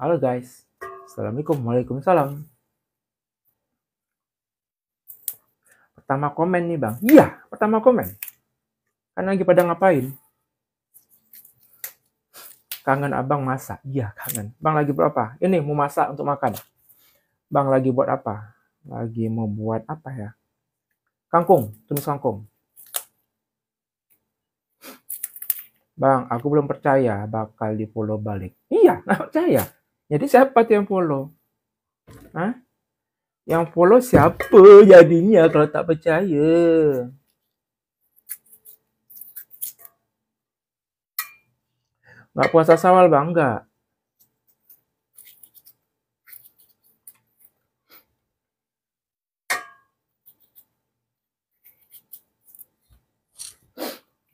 Halo guys, Assalamualaikum, Waalaikumsalam. Pertama komen nih bang, iya pertama komen. Kan lagi pada ngapain? Kangen abang masak, iya kangen. Bang lagi buat apa? Ini mau masak untuk makan. Bang lagi buat apa? Lagi mau buat apa ya? Kangkung, tumis kangkung. Bang, aku belum percaya bakal di follow balik. Iya, nggak percaya. Jadi siapa tuh yang follow? Hah? Yang follow siapa jadinya kalau tak percaya? Nggak puasa Syawal bang, nggak.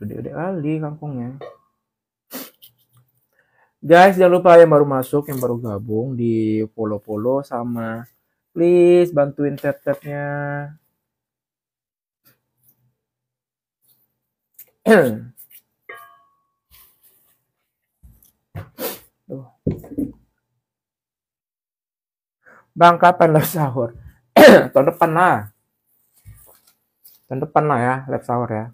Gede-gede kali kangkungnya. Guys, jangan lupa yang baru masuk, yang baru gabung di follow-follow sama please bantuin tap-tapnya. Bang, kapan live sahur? Tahun depan lah. Tahun depan lah ya, live sahur ya.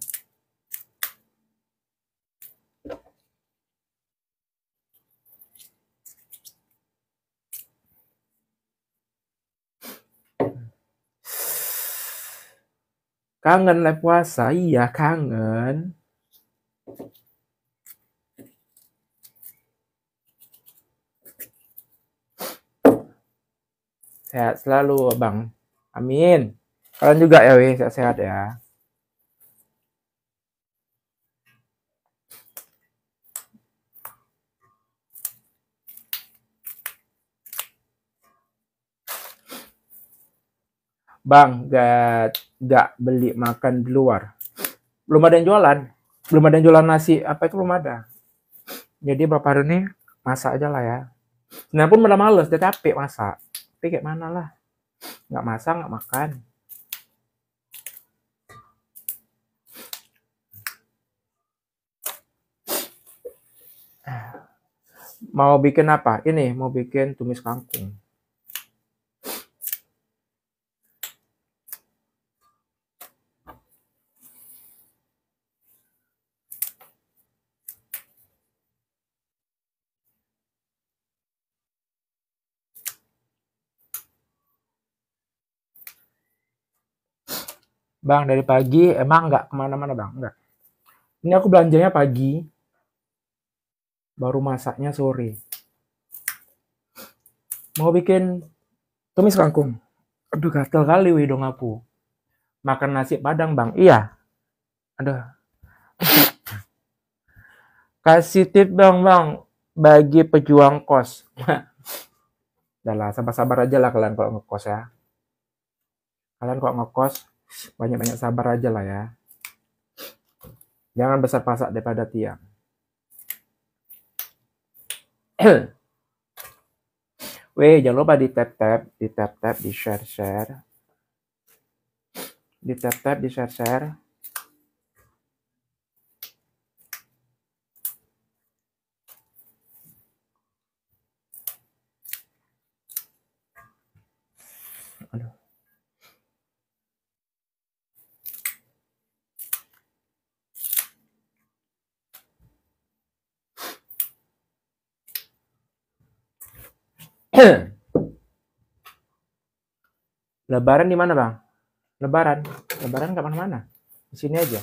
Kangen live puasa? Iya, kangen. Sehat selalu, Bang. Amin. Kalian juga ya, weh, sehat-sehat ya. Bang, gak beli makan di luar. Belum ada yang jualan. Belum ada yang jualan nasi. Apa itu belum ada. Jadi beberapa hari ini masak aja lah ya. Sebenarnya pun udah males, udah capek masak. Tapi kayak mana lah. Nggak masak, nggak makan. Mau bikin apa? Ini, mau bikin tumis kangkung. Bang, dari pagi emang nggak kemana-mana bang? Nggak. Ini aku belanjanya pagi, baru masaknya sore. Mau bikin tumis kangkung. Aduh, gatel kali hidung aku. Makan nasi padang bang? Iya. Aduh. Kasih tip dong bang, bagi pejuang kos. Udah lah, sabar-sabar aja lah kalian kalau ngekos ya. Kalian kalau ngekos, banyak-banyak sabar aja lah ya. Jangan besar pasak daripada tiang. Weh, jangan lupa di tap-tap, di share-share. Di tap-tap, di share-share. Aduh. Lebaran di mana bang? Lebaran nggak mana-mana. Di sini aja.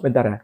Bentar ya.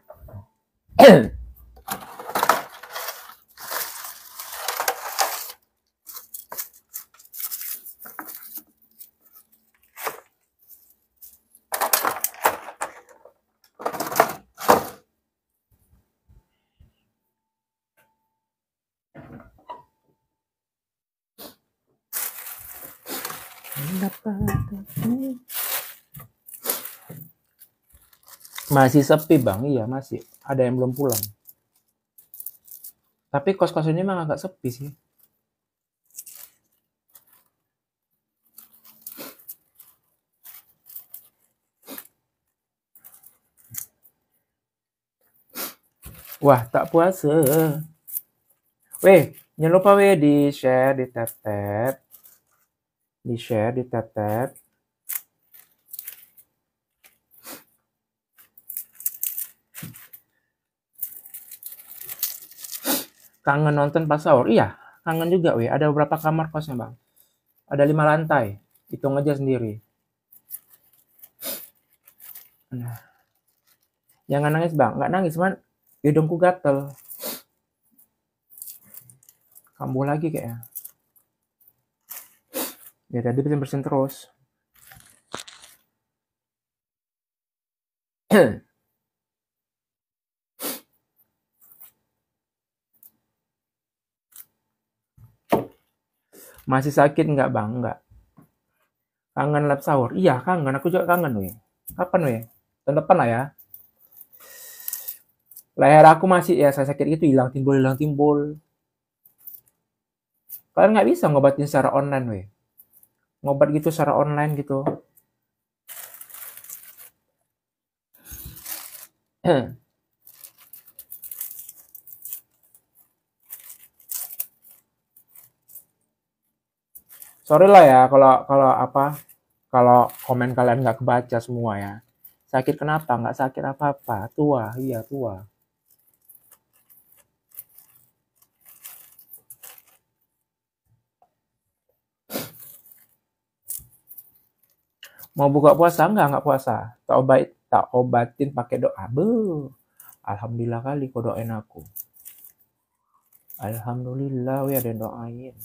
Masih sepi bang, iya masih. Ada yang belum pulang. Tapi kos-kos ini memang agak sepi sih. Wah, tak puasa. Weh, jangan lupa weh di share, di tap-tap. Di share, di tap-tap. Kangen nonton pas sahur? Iya, kangen juga weh. Ada beberapa kamar kosnya bang. Ada 5 lantai. Hitung aja sendiri. Nah, jangan nangis bang. Nggak nangis, cuman hidungku gatel. Kambuh lagi kayaknya. Ya tadi bersin-bersin terus. Masih sakit nggak bang? Nggak. Kangen lab sahur? Iya kangen. Aku juga kangen weh. Kapan weh? Tahun depan lah ya. Leher aku masih ya saya sakit itu hilang timbul. Kalian nggak bisa ngobatin secara online weh. Ngobat gitu secara online gitu. Sorry lah ya kalau komen kalian nggak kebaca semua ya. Sakit kenapa? Nggak sakit apa-apa. Tua, iya tua. Mau buka puasa nggak puasa? Tak obatin pakai doa. Alhamdulillah kali kau doain aku. Alhamdulillah weh ada yang doain.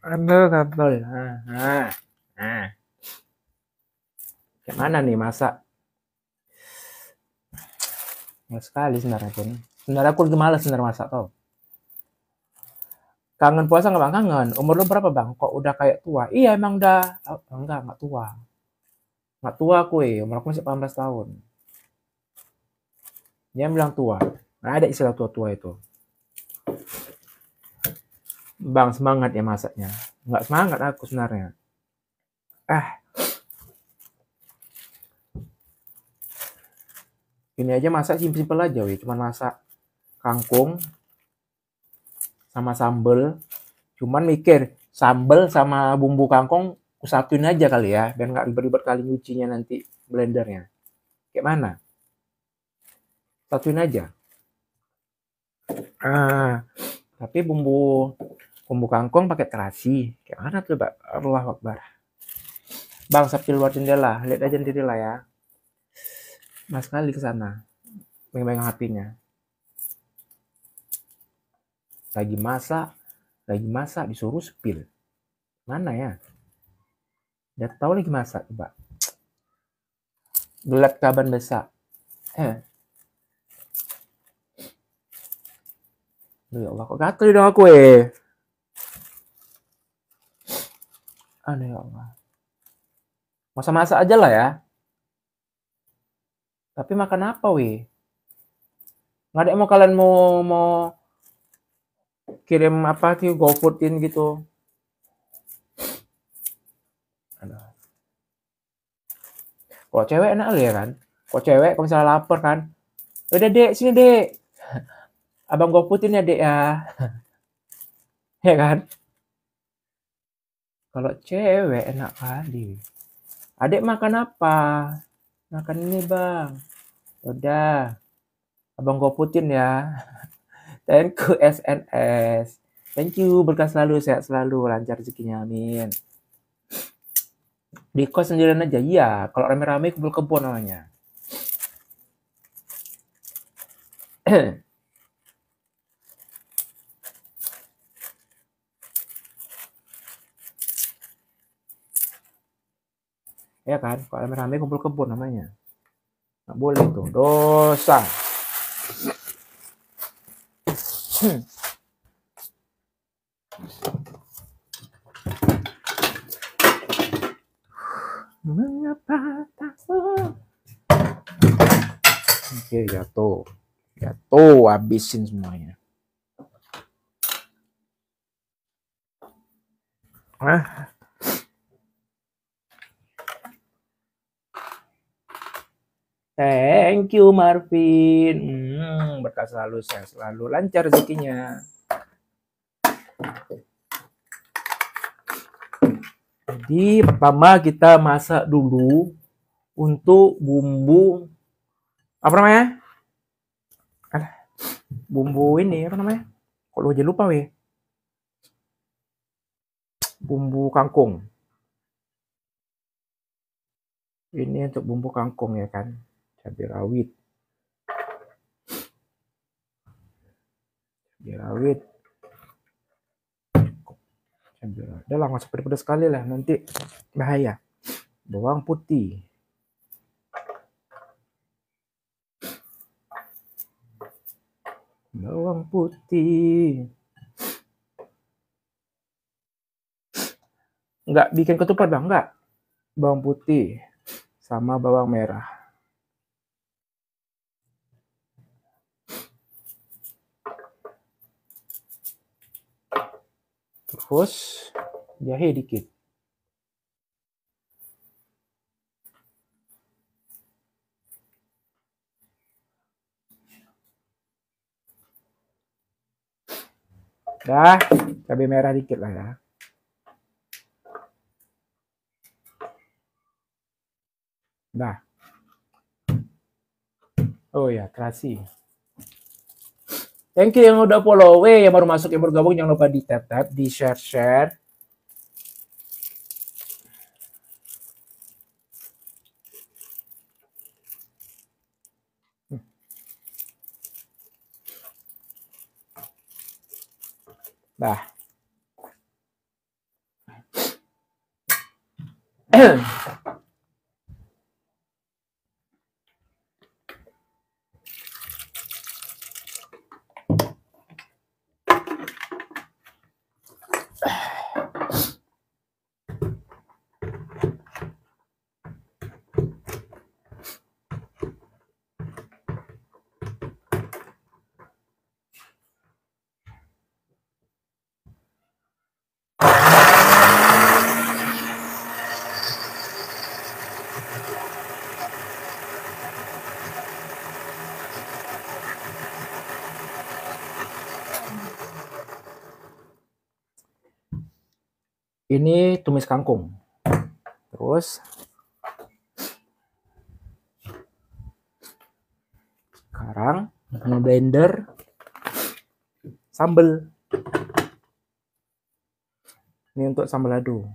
Aduh kabel. Nah. Gimana nih masak? Ya sekali sebenarnya pun. Sebenarnya aku lagi malas sebenarnya masak tau. Kangen puasa nggak bang? Kangen. Umur lu berapa bang? Kok udah kayak tua? Iya emang udah. Oh, enggak tua. Nggak tua aku umur aku masih 18 tahun. Dia bilang tua. Nggak ada istilah tua-tua itu. Bang semangat ya masaknya. Nggak semangat aku sebenarnya. Ini aja masak simpel aja weh. Cuman masak kangkung sama sambel. Cuman mikir sambel sama bumbu kangkung kusatuin aja kali ya. Biar nggak ribet-ribet kali nyucinya nanti blendernya. Kayak mana? Satuin aja. Tapi bumbu kangkung pakai terasi. Kayak mana tuh, Mbak? Allahu Akbar. Bang, sambil luar jendela. Lihat aja sendiri lah ya. Mas kali ke sana. Megang HP-nya. Lagi masak disuruh spill. Mana ya? Udah tahu lagi masak, coba. Gelap kaban besar. Ya Allah, kok gatel dong aku Aduh ya Allah. Masak aja lah ya. Tapi makan apa weh? Nggak ada mau kalian mau kirim apa sih GoFoodin gitu. Aduh. Kalau cewek enak ya kan? Kalau cewek kalau misalnya lapar kan, udah dek sini dek, abang GoFoodin ya dek ya, ya kan? Kalau cewek enak kali. Adek makan apa? Makan ini bang. Udah, abang GoFoodin ya. Thank you SNS. Thank you, berkah selalu, sehat selalu, lancar rezekinya, amin. Di kos sendirian aja, iya. Kalau rame-rame kumpul kebun namanya. Ya kan, kalau rame-rame kumpul kebun namanya. Nggak boleh tuh, dosa. Mengapa tak Oke, jatuh. Jatuh, habisin semuanya. Thank you, Marvin. Berkah selalu, saya selalu lancar rezekinya. Jadi pertama kita masak dulu untuk bumbu apa namanya? Bumbu ini apa namanya? Kok lu aja lupa weh? Bumbu kangkung. Ini untuk bumbu kangkung ya kan? Cabai rawit. Cabai rawit. Udah lah, nggak usah pedas sekali lah, nanti bahaya. Bawang putih. Bawang putih. Nggak bikin ketupat bang, nggak. Bawang putih sama bawang merah. Terus jahe dikit. Dah, cabai merah dikit lah ya. Dah. Oh ya, terasi. Thank you yang udah follow, yang baru masuk, yang baru gabung, jangan lupa di tap-tap, di share-share. Dah. Ini tumis kangkung. Terus sekarang nge-blender sambal. Ini untuk sambal lado.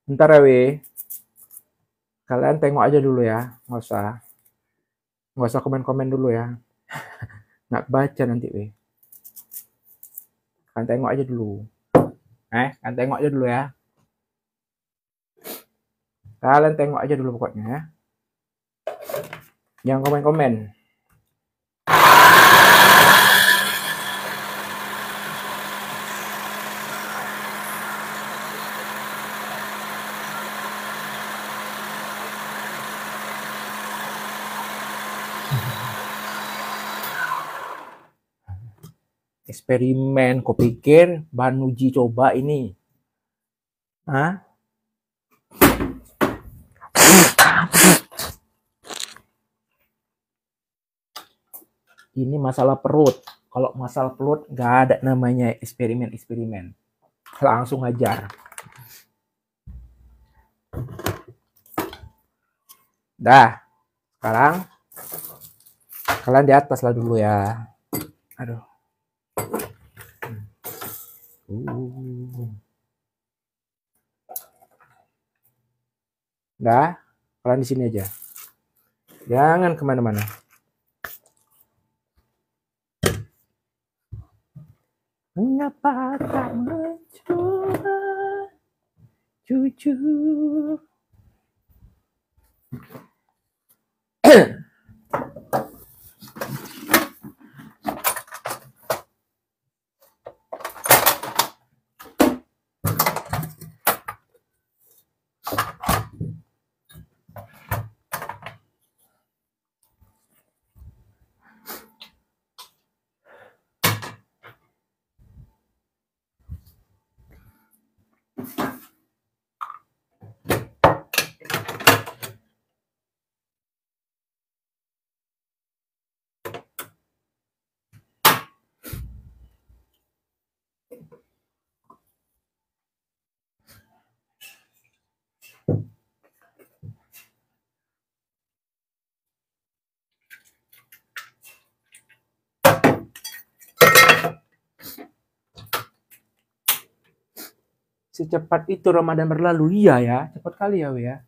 Bentar ya, kalian tengok aja dulu ya, nggak usah komen-komen dulu ya, nggak baca nanti kalian tengok aja dulu, kalian tengok aja dulu ya, kalian tengok aja dulu pokoknya ya, jangan komen-komen. Eksperimen, kau pikir bahan uji coba ini? Hah? Ini masalah perut. Kalau masalah plot nggak ada namanya eksperimen, langsung ajar. Dah, sekarang kalian di atas lah dulu ya. Aduh. Dah, kalian di sini aja. Jangan kemana-mana. Mengapa tak mencoba jujur? Secepat itu Ramadan berlalu. Iya ya, cepat kali ya, ya.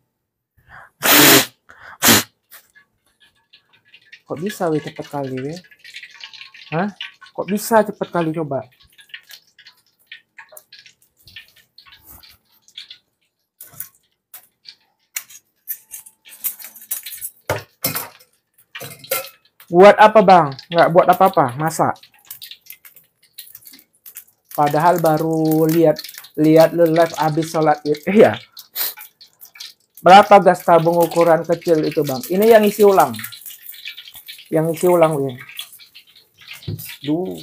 Kok bisa we cepat kali we? Hah? Kok bisa cepat kali coba? Buat apa bang? Nggak buat apa-apa, masak. Padahal baru lihat live abis sholat itu ya. Berapa gas tabung ukuran kecil itu bang? Ini yang isi ulang. Yang isi ulang ya. Duh.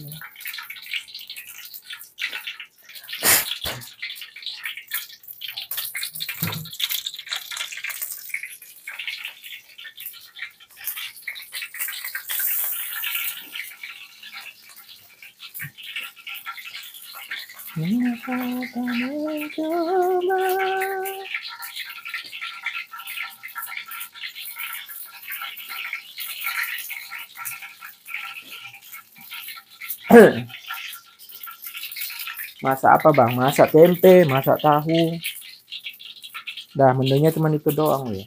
Masak apa bang? Masak tempe, masak tahu. Dah menunya cuma itu doang ya.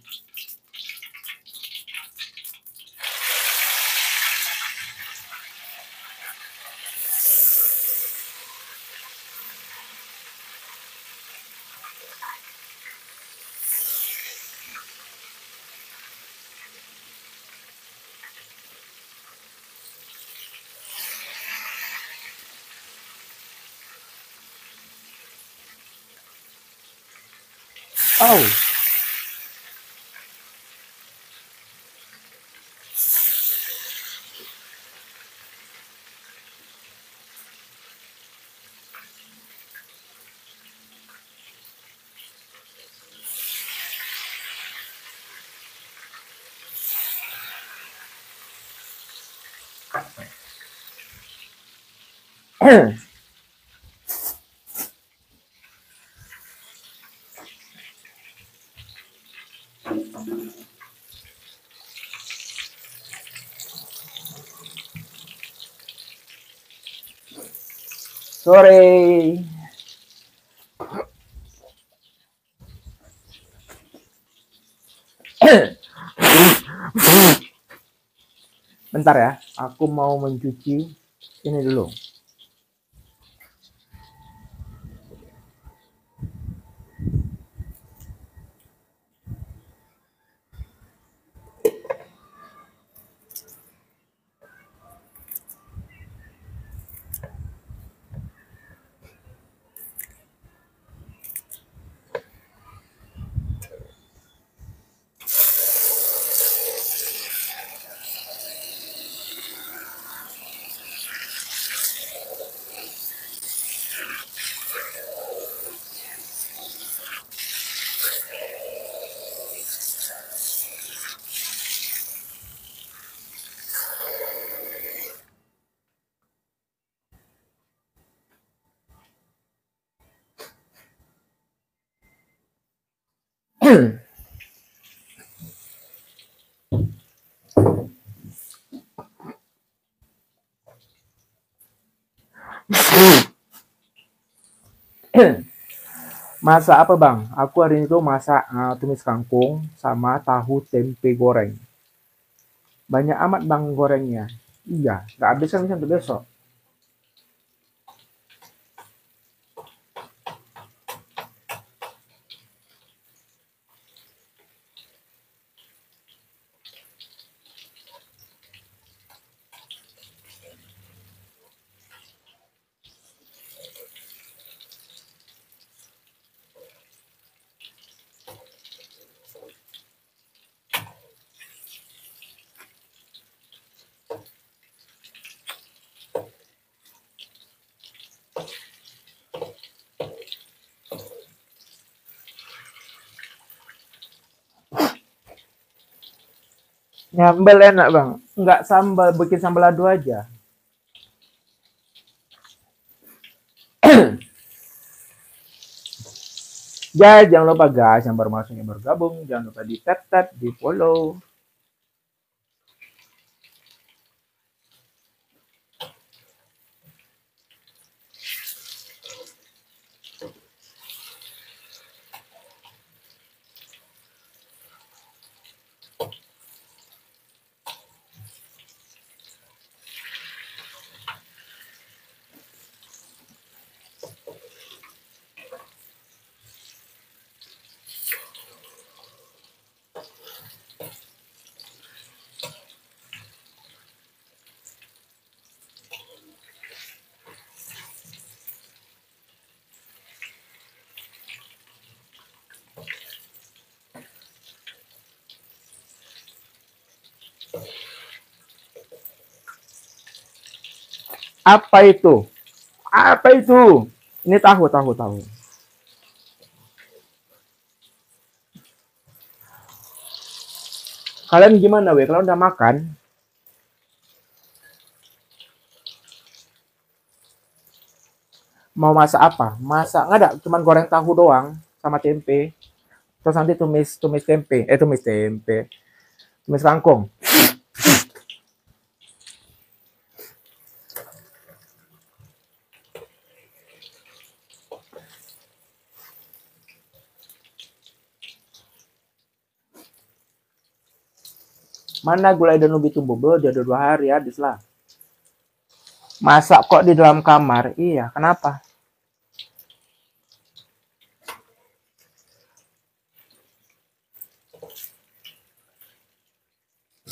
Oh. Sore. Bentar ya, aku mau mencuci ini dulu. Masak apa bang? Aku hari ini tuh masak tumis kangkung sama tahu tempe goreng. Banyak amat bang gorengnya. Iya, nggak habis kan bisa untuk besok. Nyambel enak bang. Nggak sambal, bikin sambal lado aja. Ya, jangan lupa guys yang baru masuk yang bergabung, jangan lupa di tap di follow. Apa itu? Apa itu? Ini tahu. Kalian gimana weh? Kalau udah makan, mau masak apa? Masak nggak ada, cuman goreng tahu doang sama tempe. Terus nanti tumis tempe, tumis kangkung. Mana gulai dan ubi tumbuh? Udah 2 hari habis lah. Masak kok di dalam kamar? Iya, kenapa?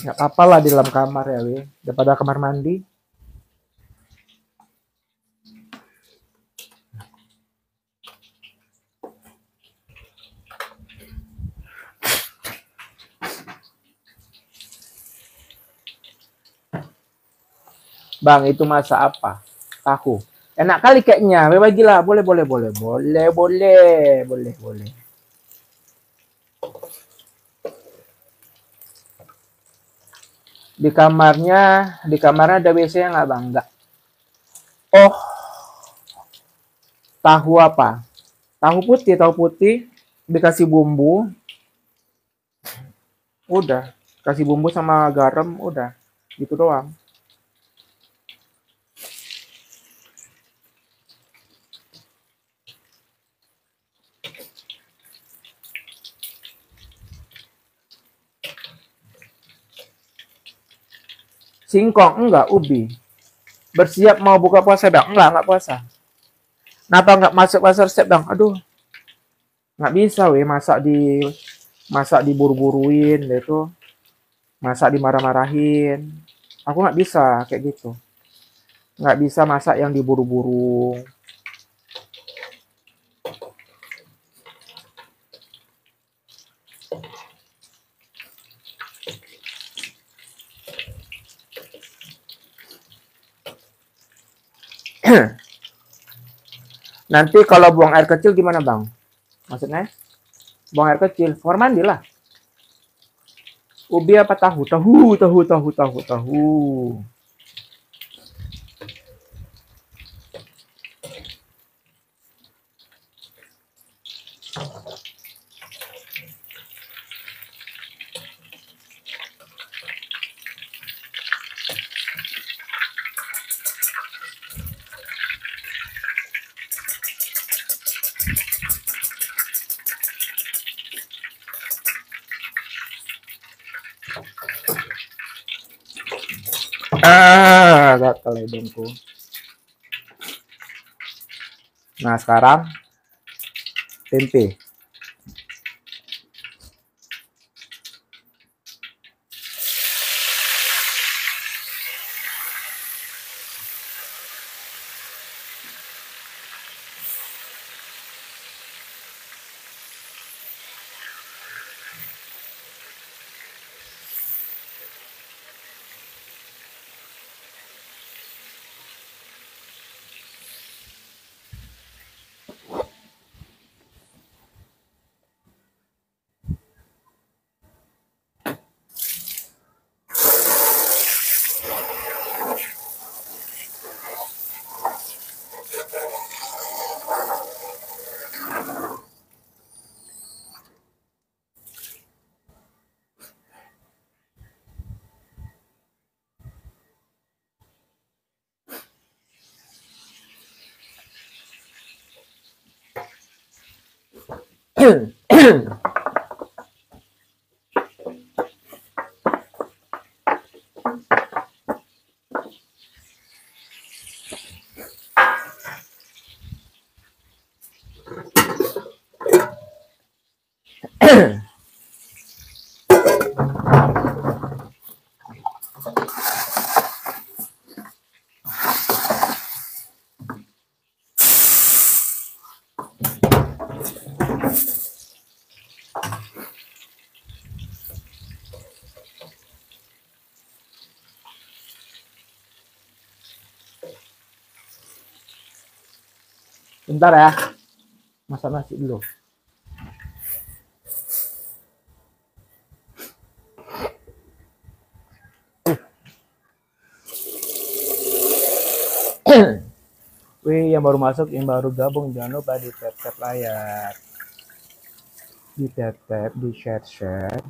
Nggak apa-apa lah di dalam kamar ya, weh. Daripada kamar mandi. Bang, itu masak apa? Tahu. Enak kali kayaknya. Bagilah, boleh. Di kamarnya ada WC nggak bang? Nggak. Oh, tahu apa? Tahu putih dikasih bumbu, udah. Kasih bumbu sama garam, udah. Gitu doang. Singkong enggak, ubi. Bersiap mau buka puasa bang? Enggak puasa. Kenapa nggak masuk puasa resep bang? Aduh, nggak bisa weh masak diburu-buruin gitu, masak dimarah-marahin. Aku nggak bisa kayak gitu. Nggak bisa masak yang diburu-buru. Nanti kalau buang air kecil gimana bang? Maksudnya buang air kecil, kamar mandi lah. Ubi apa tahu? Tahu. Gatel hidungku. Nah, sekarang tempe. Bentar ya, masak nasi dulu. Wih, yang baru masuk, yang baru gabung, jangan lupa di tap layar, di tap, di share.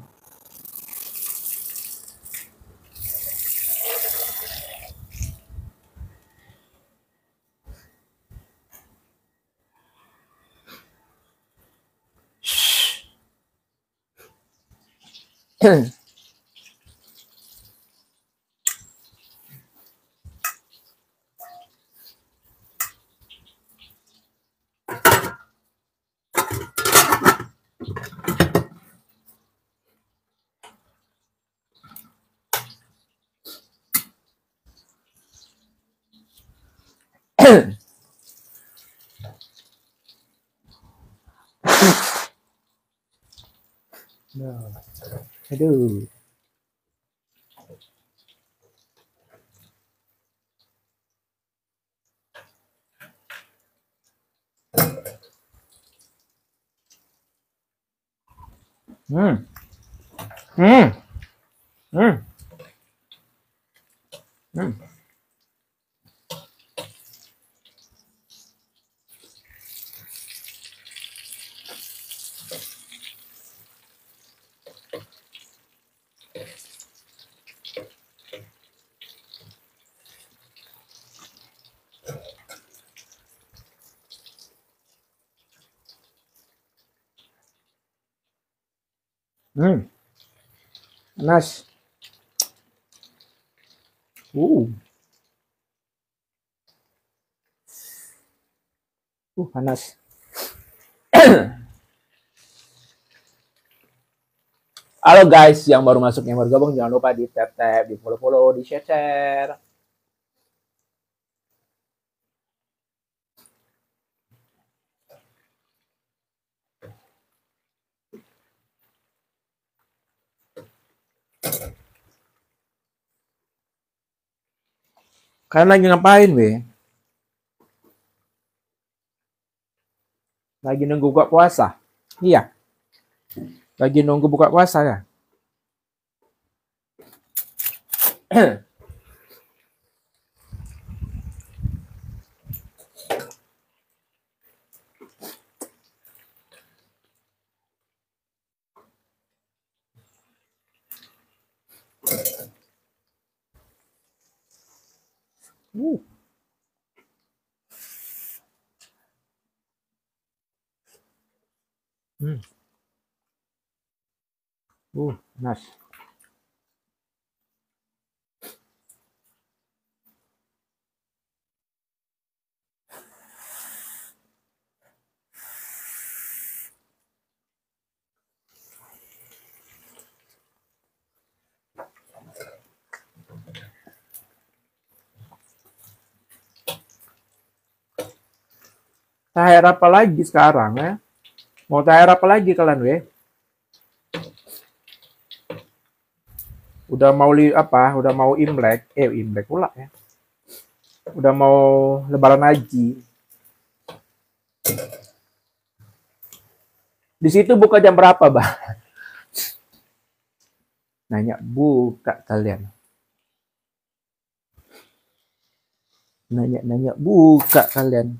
Nah, aduh. Hmm. Hmm. Hmm. Hmm. Hmm. Panas. Uh. Panas. Halo guys, yang baru masuk, yang baru gabung, jangan lupa di tap, di follow, di share. Kalian lagi ngapain, weh? Lagi nunggu buka puasa? Iya. Lagi nunggu buka puasa ya? Uh. Hmm. Panas. THR apa lagi sekarang ya? Mau THR apa lagi kalian weh? Udah mau Udah mau Imlek, Imlek pula ya. Udah mau Lebaran Haji. Di situ buka jam berapa, Bah? Nanya buka kalian. Nanya buka kalian.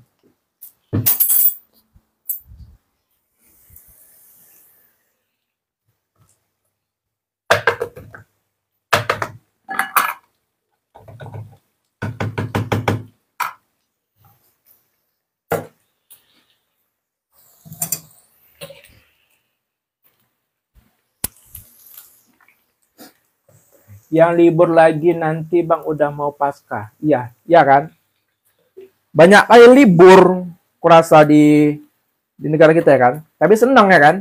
Yang libur lagi nanti Bang udah mau Paskah. Iya, iya kan? Banyak kali libur kurasa di negara kita ya kan. Tapi senang ya kan?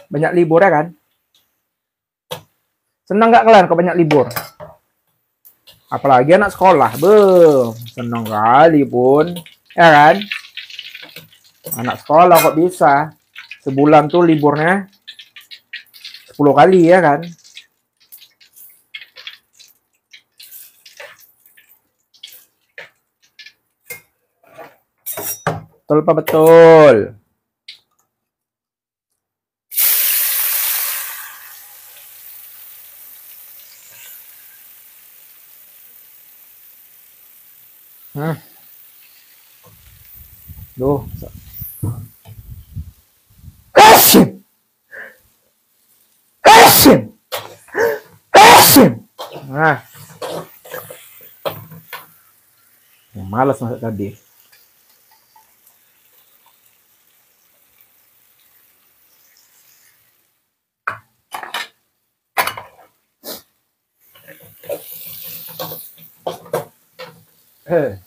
Banyak libur ya kan? Senang nggak kalian kalau banyak libur? Apalagi anak sekolah, senang kali pun, ya kan? Anak sekolah kok bisa sebulan tuh liburnya 10 kali ya kan? Betul apa betul? Duh. Kasim! Kasim! Kasim! Nah. Malas masuk tadi. Eh.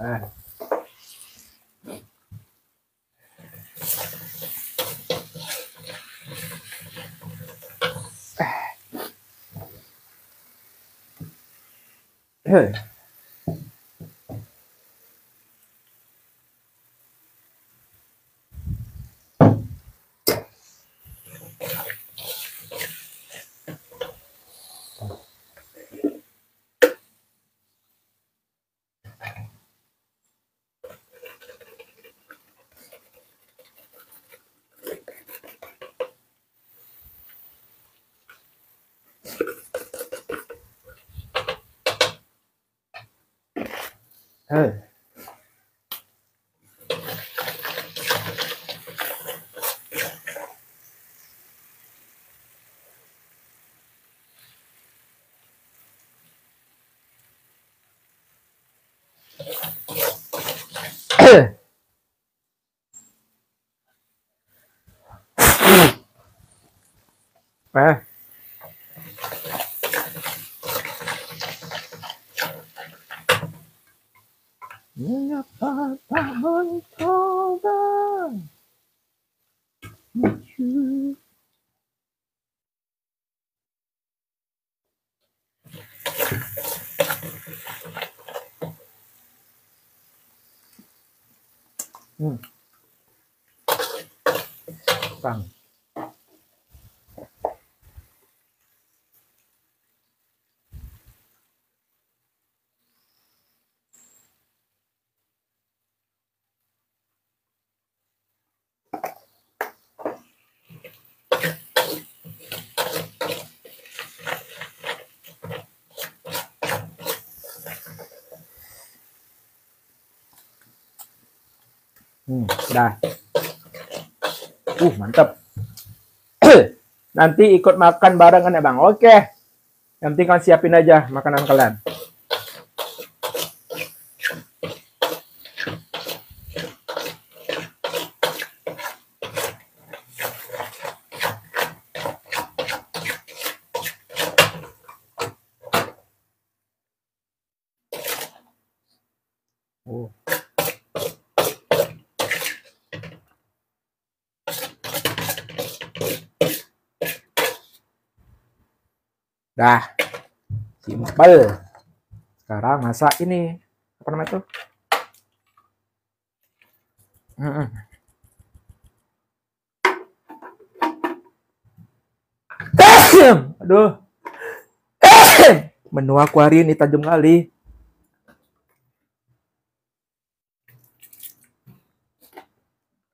Eh. Eh. Eh. Mengapa tak mencoba? Bang. Dah. Mantap. Nanti ikut makan barengan ya Bang. Oke. Yang penting kan siapin aja makanan kalian. Dah, simpel. Sekarang masak ini. Apa namanya tuh? Aduh. Menu aku hari ini tajam kali.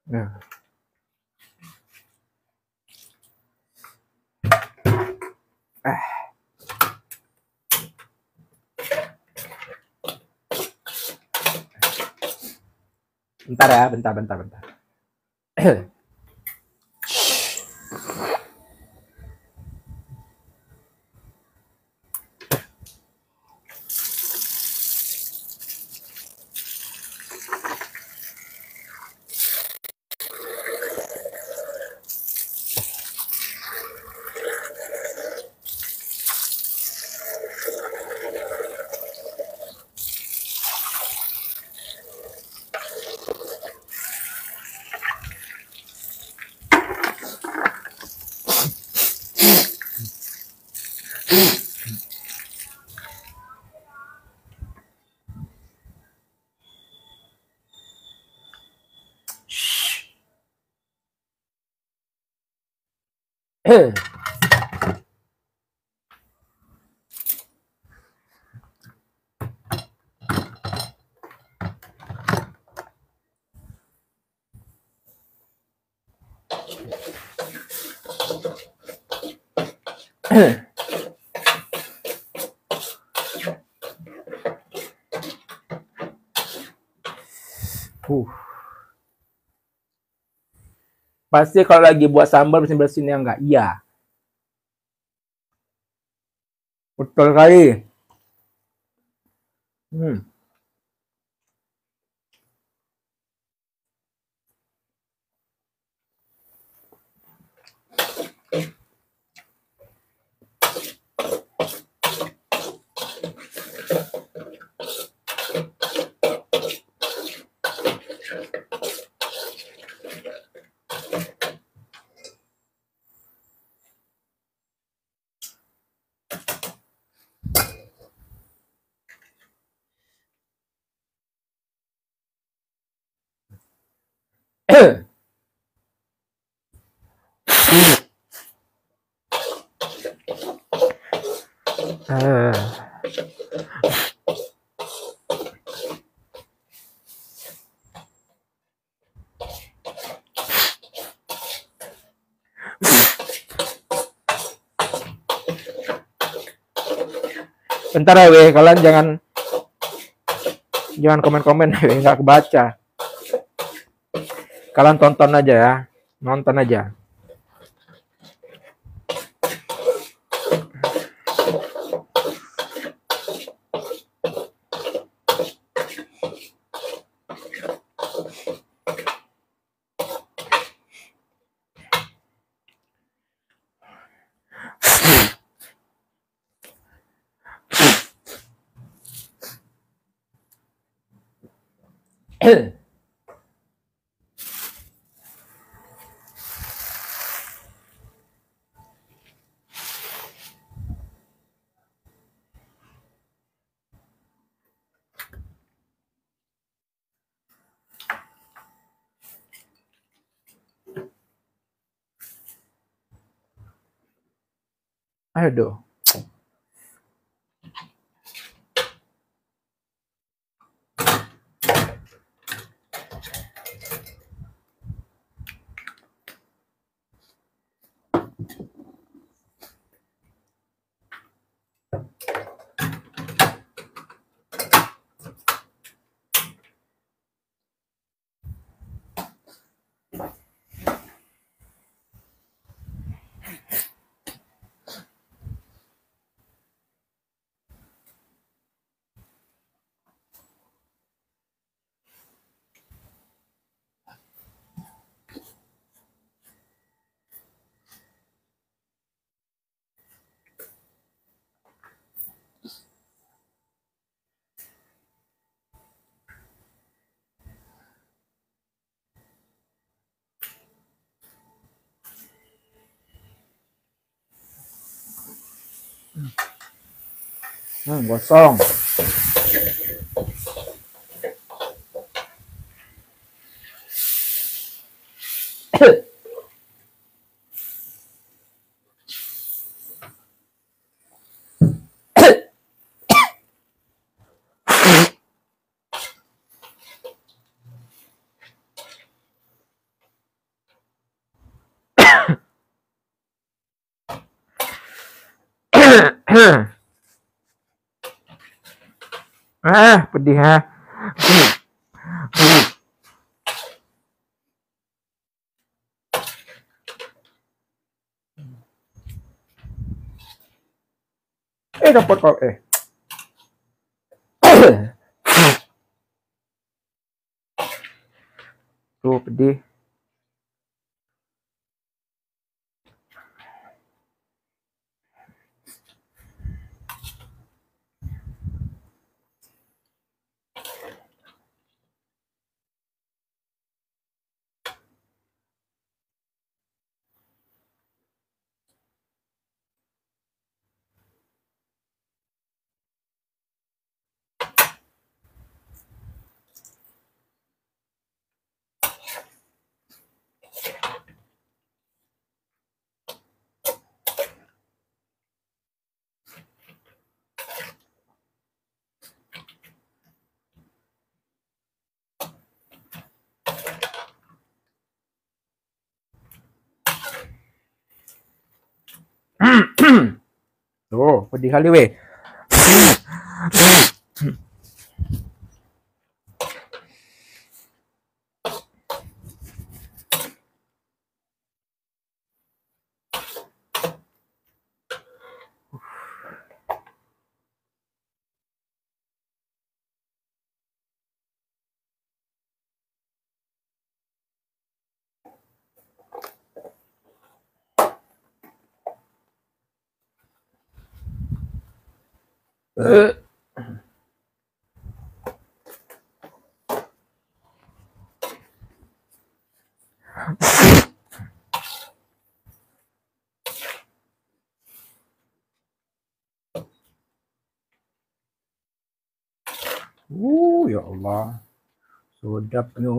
Nah. Bentar ya, bentar. Pasti kalau lagi buat sambal bersin-bersin ya enggak? Iya. Betul kali. Bentar ya, weh. Kalian jangan komen-komen, weh. Nggak kebaca. Kalian tonton aja ya. Nonton aja. Aduh. Gosong. Pedih ha. Dapat kok Tuh pedih. Tuh, pedih kali weh. Ya Allah. Sedapnya.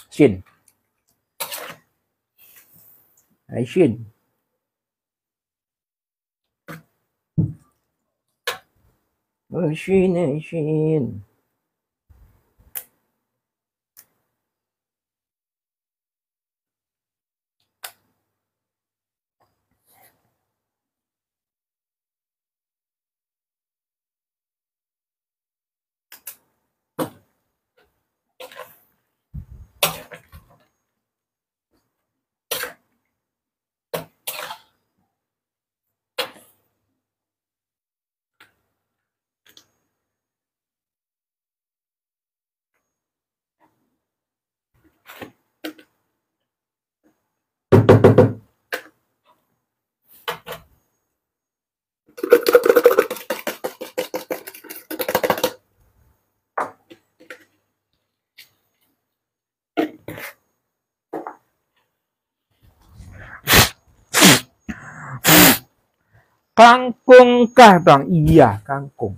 Shin. Shin. Shin. Kangkung kah bang? Iya, kangkung.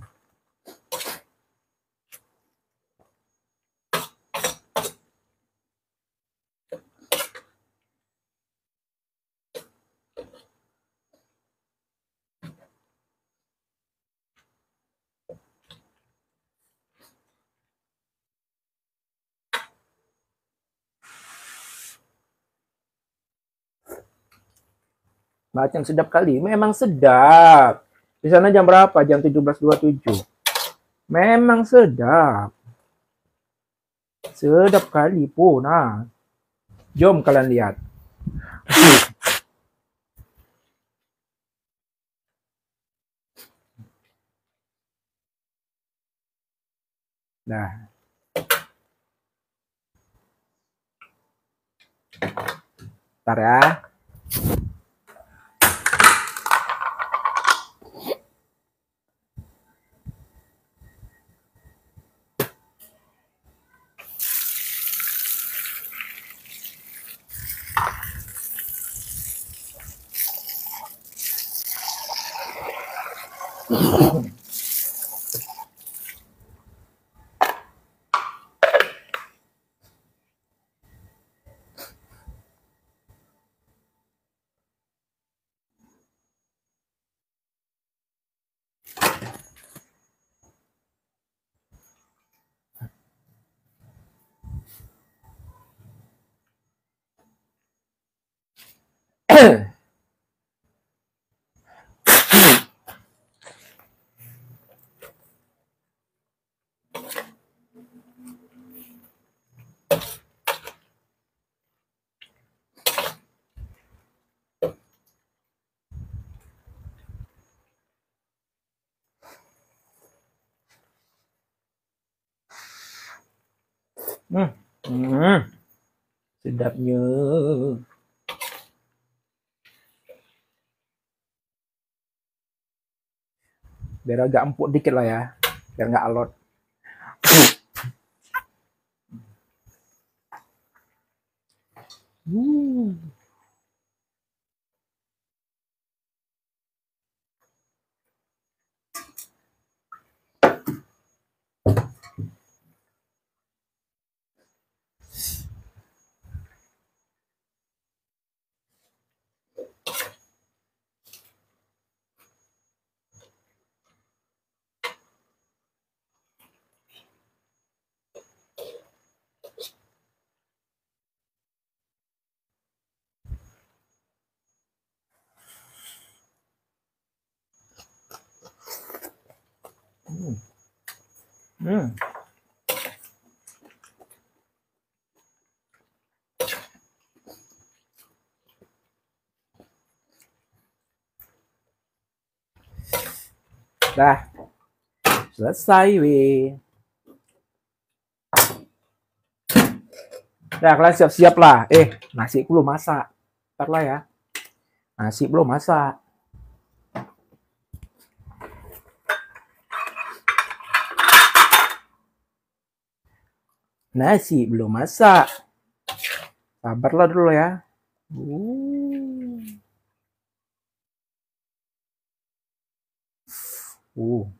Macam sedap kali. Memang sedap. Di sana jam berapa? Jam 17.27. Memang sedap. Sedap kali pun. Nah. Jom kalian lihat. Nah. Ntar ya. Sedapnya. Biar agak empuk dikit lah ya, biar nggak alot. Dah, selesai weh. Dah, kalian siap-siap lah. Nasi belum masak. Ntar lah ya. Nasi belum masak. Nasi belum masak. Sabarlah dulu ya. Oi,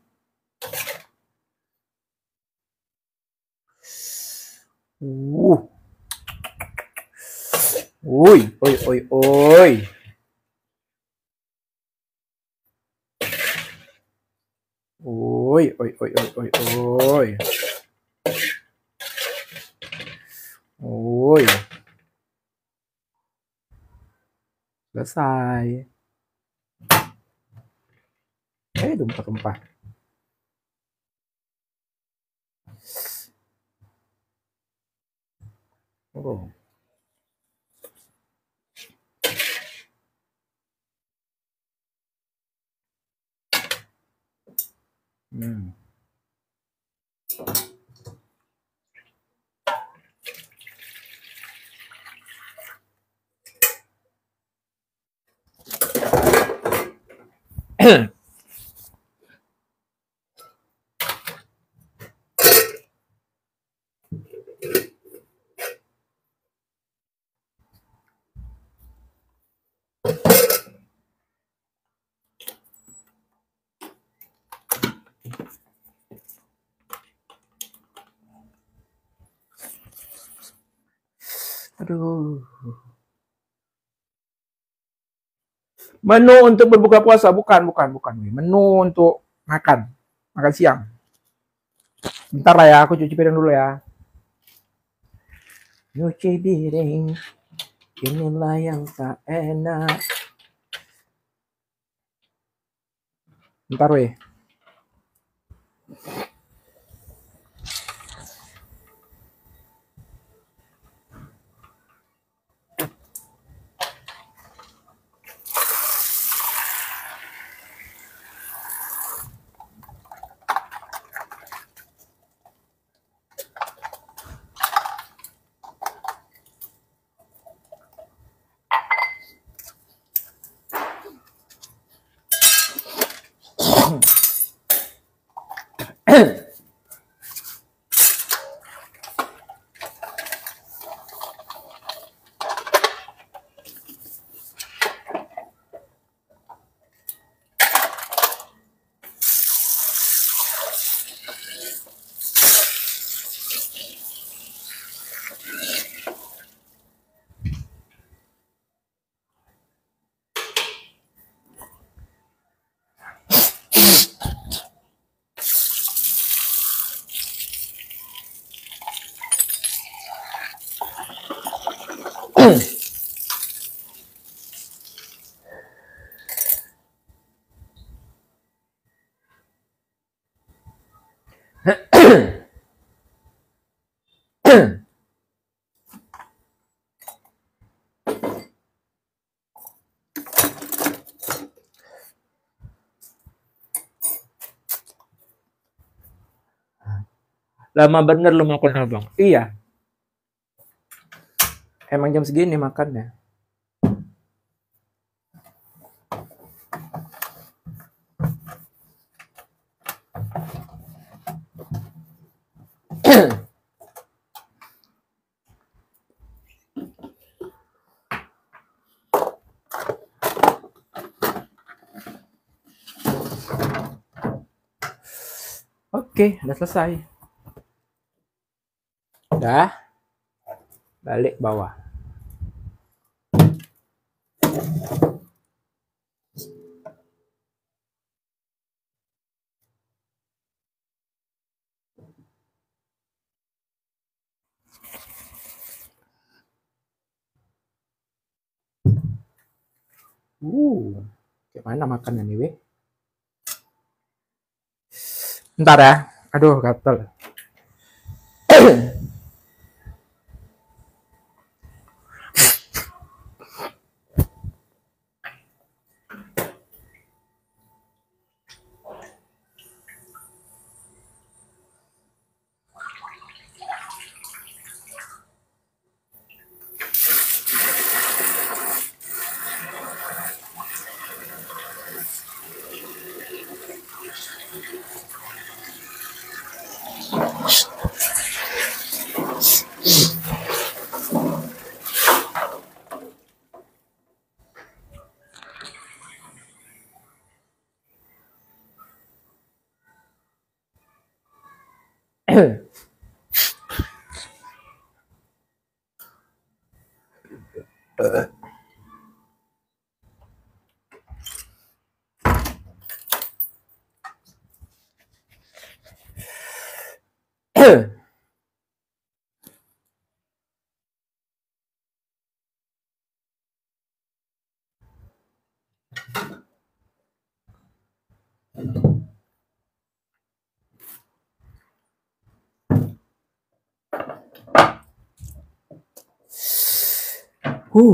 oi, oi, oi. Oi, oi, oi, oi, oi, oi. Oi. Selesai. Tumpah-tumpah. Oh. Aduh. Menu untuk berbuka puasa bukan. Menu untuk makan siang. Bentar lah ya, aku cuci piring dulu ya. Nyuci piring, inilah yang tak enak. Bentar weh. Lama bener lu makan abang. Iya, emang jam segini makannya. Oke, udah selesai. Udah, balik bawah. Kayak mana makannya nih, weh? Ntar ya. Aduh, gatel.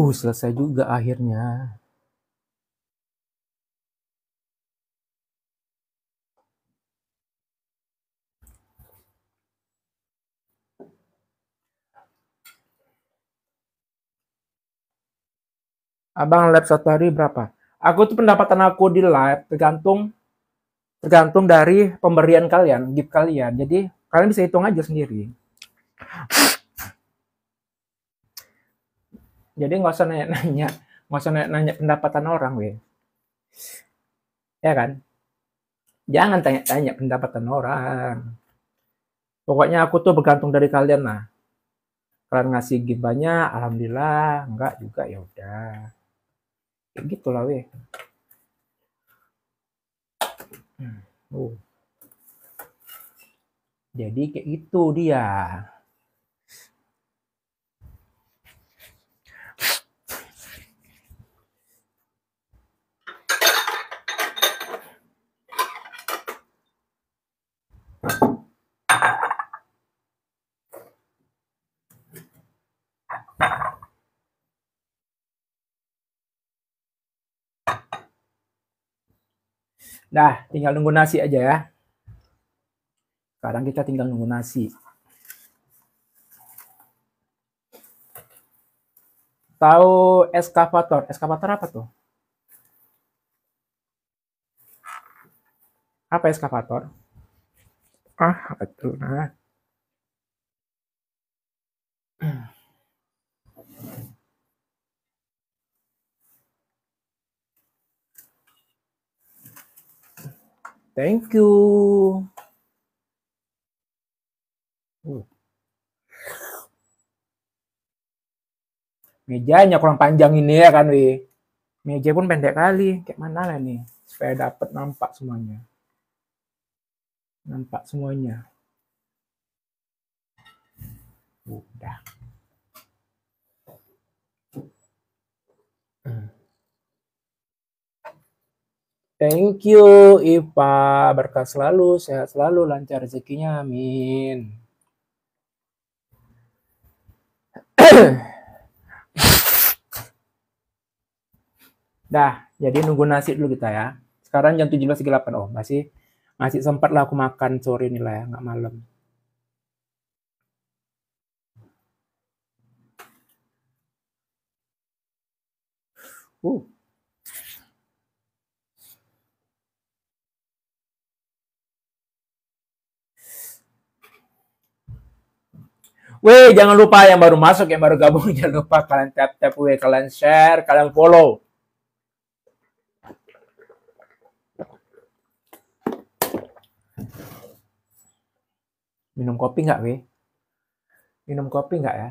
Selesai juga akhirnya. Abang live satu hari berapa? Aku tuh pendapatan aku di live tergantung dari pemberian kalian, gift kalian. Jadi kalian bisa hitung aja sendiri. Jadi nggak usah nanya pendapatan orang, weh. Ya kan? Jangan tanya-tanya pendapatan orang. Pokoknya aku tuh bergantung dari kalian lah. Kalian ngasih gift banyak, alhamdulillah. Enggak juga ya udah. Kayak gitulah, weh. Jadi kayak gitu dia. Dah, tinggal nunggu nasi aja ya. Sekarang kita tinggal nunggu nasi. Tahu eskavator? Eskavator apa tuh? Apa eskavator? Betul. Nah. Thank you. Mejanya kurang panjang ini ya kan, weh. Meja pun pendek kali. Kayak mana lah nih? Supaya dapat nampak semuanya. Nampak semuanya. Udah. Thank you, Ipa. Berkah selalu, sehat selalu, lancar rezekinya. Amin. Dah, jadi nunggu nasi dulu kita ya. Sekarang jam 17.38. Oh, masih sempat lah aku makan sore ini lah ya, nggak malam. Uh. Weh, jangan lupa yang baru masuk, yang baru gabung, jangan lupa kalian tap-tap, kalian share, kalian follow. Minum kopi nggak, weh? Minum kopi nggak ya?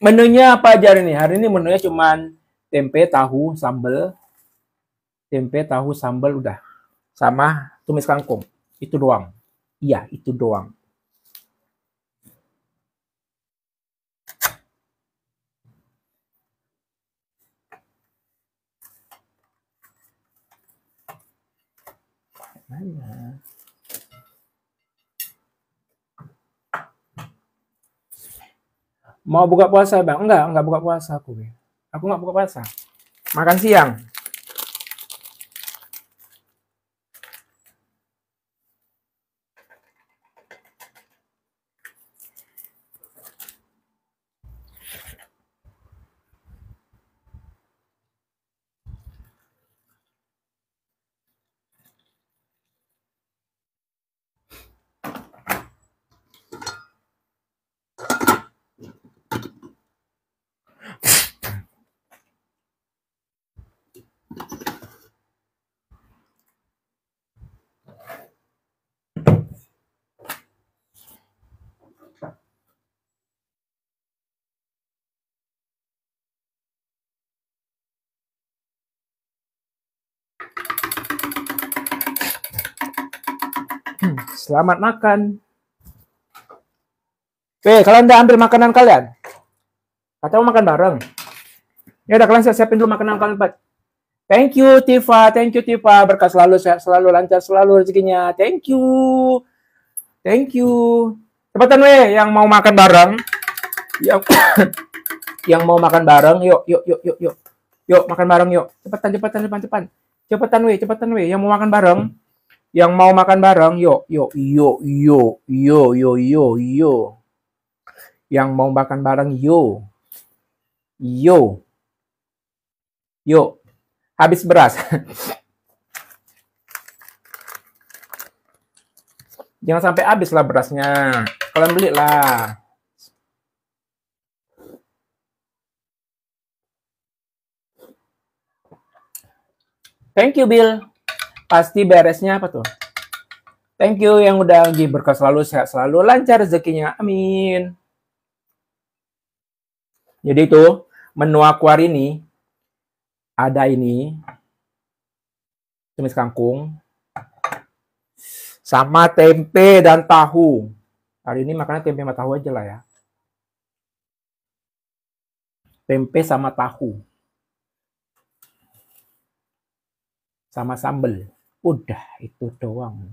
Menunya apa aja hari ini? Hari ini menunya cuman tempe, tahu, sambal. Tempe, tahu, sambal udah. Sama tumis kangkung. Itu doang. Iya, itu doang. Mana? Mau buka puasa, Bang? Enggak buka puasa aku. Aku nggak buka puasa. Makan siang. Selamat makan. Kalian udah ambil makanan kalian? Atau makan bareng? Ya udah, kalian siapin dulu makanan kalian, Pak. Thank you, Tifa. Berkah selalu, sehat selalu, lancar selalu rezekinya. Thank you. Cepetan, weh, yang mau makan bareng. Yang mau makan bareng, yuk. Yuk, makan bareng, yuk. Cepetan, weh, yang mau makan bareng. Yang mau makan bareng, yuk. Yang mau makan bareng, yuk. Habis beras. Jangan sampai habis lah berasnya. Kalian beli lah. Thank you, Bill. Pasti beresnya apa tuh? Thank you yang udah berkah selalu, sehat selalu, lancar rezekinya. Amin. Jadi itu menu aku hari ini ada ini tumis kangkung sama tempe dan tahu. Hari ini makannya tempe sama tahu aja lah ya. Tempe sama tahu. Sama sambal. Udah, itu doang.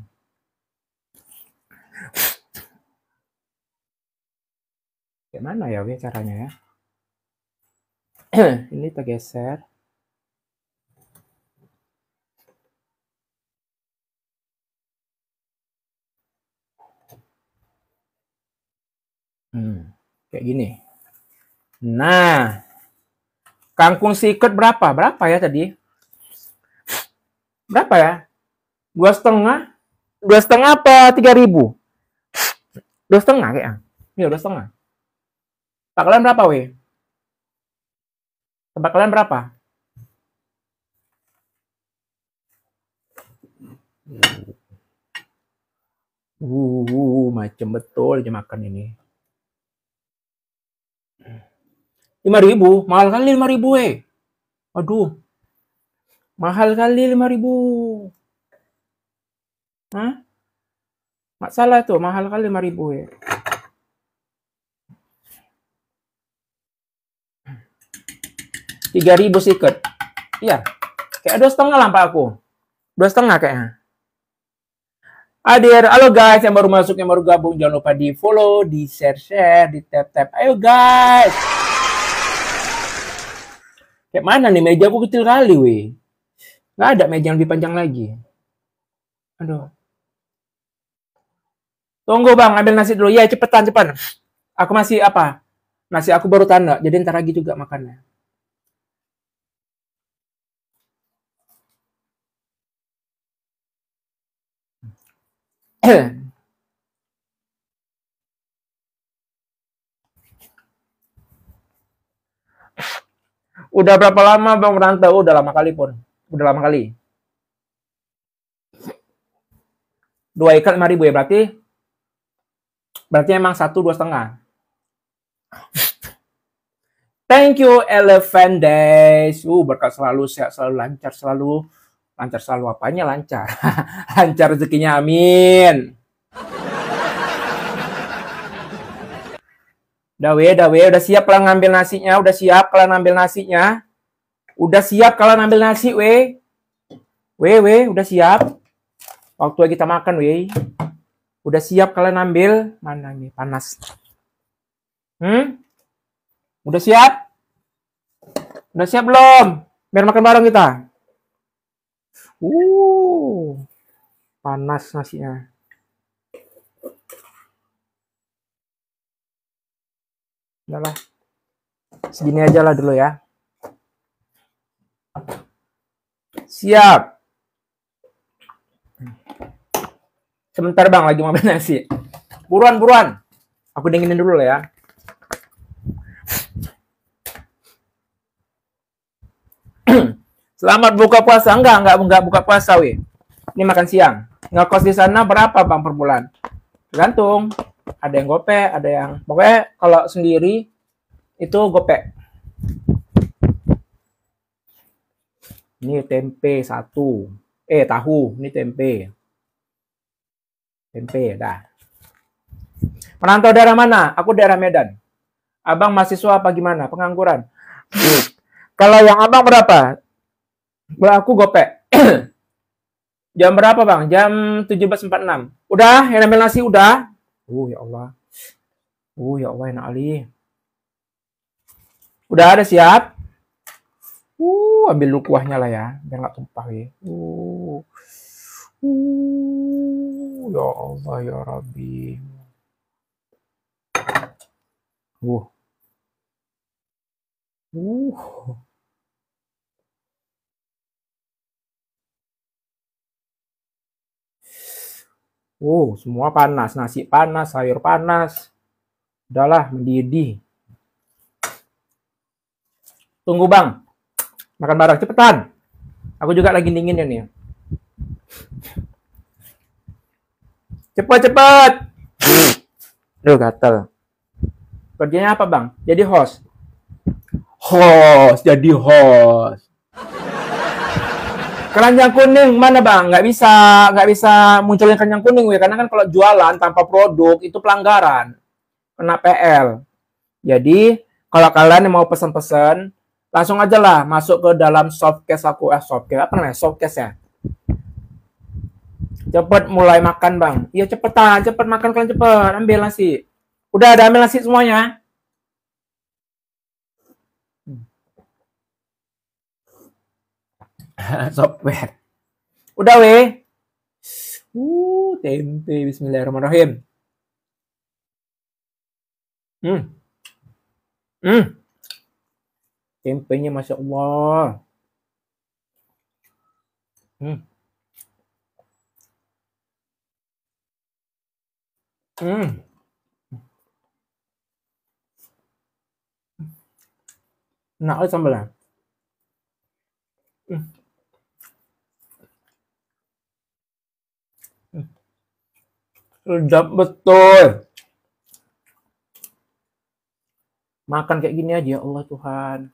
Gimana ya, weh, caranya ya? Ini kita geser. Kayak gini. Nah, kangkung sikut berapa? Berapa ya tadi? Berapa ya? 2,5? 2,5 apa 3.000? 2,5 kayaknya. Iya, 2,5. Pak kalian berapa, weh? Tempat kalian berapa? Macam betul aja makan ini. 5.000? Mahal kali 5.000, weh. Aduh. Mahal kali 5.000. Hah? Nggak salah tuh, mahal kali 5.000, weh. Rp3.000 sikit. Iya. Kayak 2,5 lah Pak aku. 2,5 kayaknya. Hadir. Halo guys yang baru masuk, yang baru gabung. Jangan lupa di follow, di share, di tap-tap. Ayo guys. Kayak mana nih, meja aku kecil kali, weh. Nggak ada meja yang lebih panjang lagi. Aduh. Tunggu bang, ambil nasi dulu. Ya cepetan, cepetan. Aku masih apa? Nasi aku baru tanda, jadi ntar lagi juga makannya. Udah berapa lama bang merantau? Udah lama kali pun. Udah lama kali. 2 ikat 5.000 ya berarti. Berarti emang 1 2,5. Thank you Elephant Days. Berkat selalu, sehat selalu, lancar selalu. Lancar selalu apanya lancar? Lancar rezekinya, amin. Udah siap kalian ngambil nasinya, udah siap kalian ngambil nasinya. Udah siap kalian ngambil nasi, udah siap. Waktu kita makan, Udah siap kalian ambil? Mana nih, panas. Udah siap? Udah siap belum? Biar makan bareng kita. Panas nasinya. Udahlah. Segini aja lah dulu ya. Siap. Sebentar bang, lagi mau ambil nasi. Buruan. Aku dinginin dulu lah ya. Selamat buka puasa. Enggak buka puasa, Ini makan siang. Ngekos di sana berapa bang per bulan? Tergantung. Ada yang gope, ada yang... Pokoknya kalau sendiri itu gope. Ini tempe 1. Tahu. Ini tempe. Tempe, dah. Merantau daerah mana? Aku daerah Medan. Abang mahasiswa apa gimana? Pengangguran. Kalau yang abang berapa? Aku gope. Jam berapa bang? Jam 17.46. Udah? Yang ambil nasi udah? Ya Allah. Ya Allah, enak ali. Udah ada siap? Ambil dulu kuahnya lah ya, biar nggak tumpah ya. Ya Allah ya Rabbi. Semua panas, nasi panas, sayur panas. Udahlah, mendidih. Tunggu bang, makan bareng cepetan. Aku juga lagi dingin ya nih. Cepet. Duh, gatel. Kerjanya apa bang? Jadi host. Jadi host. Keranjang kuning mana bang? Nggak bisa munculin keranjang kuning, karena kan kalau jualan tanpa produk itu pelanggaran, kena PL. Jadi kalau kalian yang mau pesan-pesan, langsung aja lah masuk ke dalam softcase aku. Softcase ya. Cepet mulai makan bang. Iya cepetan, cepet makan kalian cepet. Ambil nasi. Udah ada ambil nasi semuanya. Software. Udah tempe. Bismillahirrahmanirrahim. Tempenya Masya Allah. Enak kali sambalnya. Sedap betul. Makan kayak gini aja, Allah Tuhan.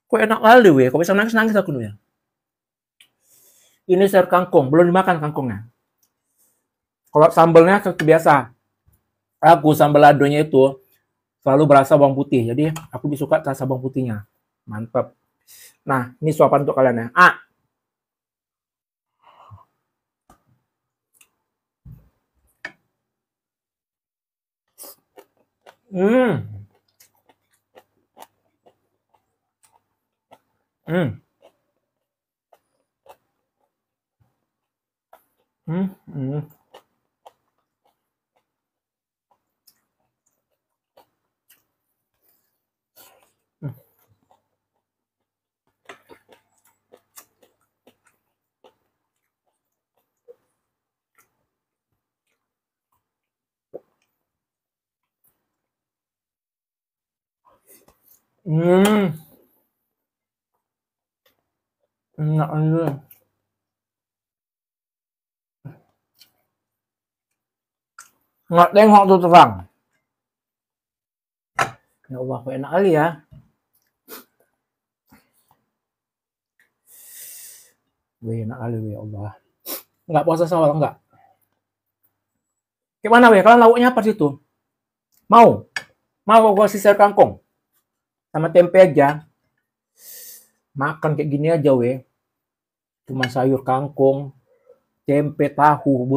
Kok enak kali, Kok bisa nangis aku nih ya. Ini sayur kangkung, belum dimakan kangkungnya. Kalau sambalnya seperti biasa. Aku sambal adonya itu selalu berasa bawang putih. Jadi aku lebih suka rasa bawang putihnya. Mantap. Nah, ini suapan untuk kalian ya. Hmm, hmm, hmm, enak aja. Nggak tengok tuh terang. Ya Allah, kok enak kali ya. Wih, enak kali, ya Allah. Nggak puasa sawal, nggak. Gimana, weh? Kalau lauknya apa situ? Mau? Mau gua sisir kangkung? Sama tempe aja. Makan kayak gini aja, weh. Cuma sayur kangkung, tempe, tahu.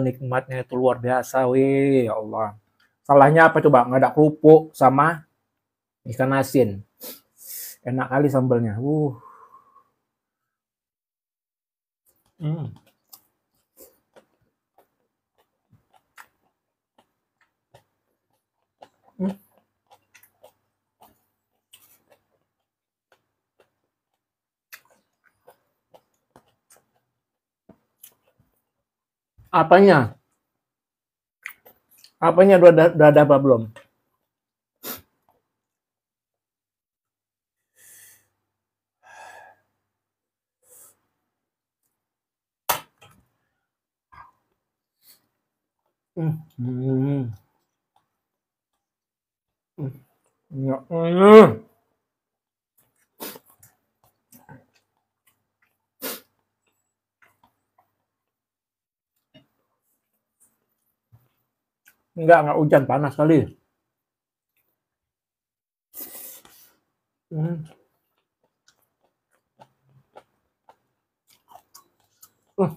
Nikmatnya itu luar biasa, weh. Ya Allah. Salahnya apa coba? Nggak ada kerupuk sama ikan asin. Enak kali sambalnya. Hmm. Hmm. Apanya? Apanya udah ada apa belum? Hmm. Hmm. Hmm. Hmm. Enggak hujan, panas kali. Hmm. Uh.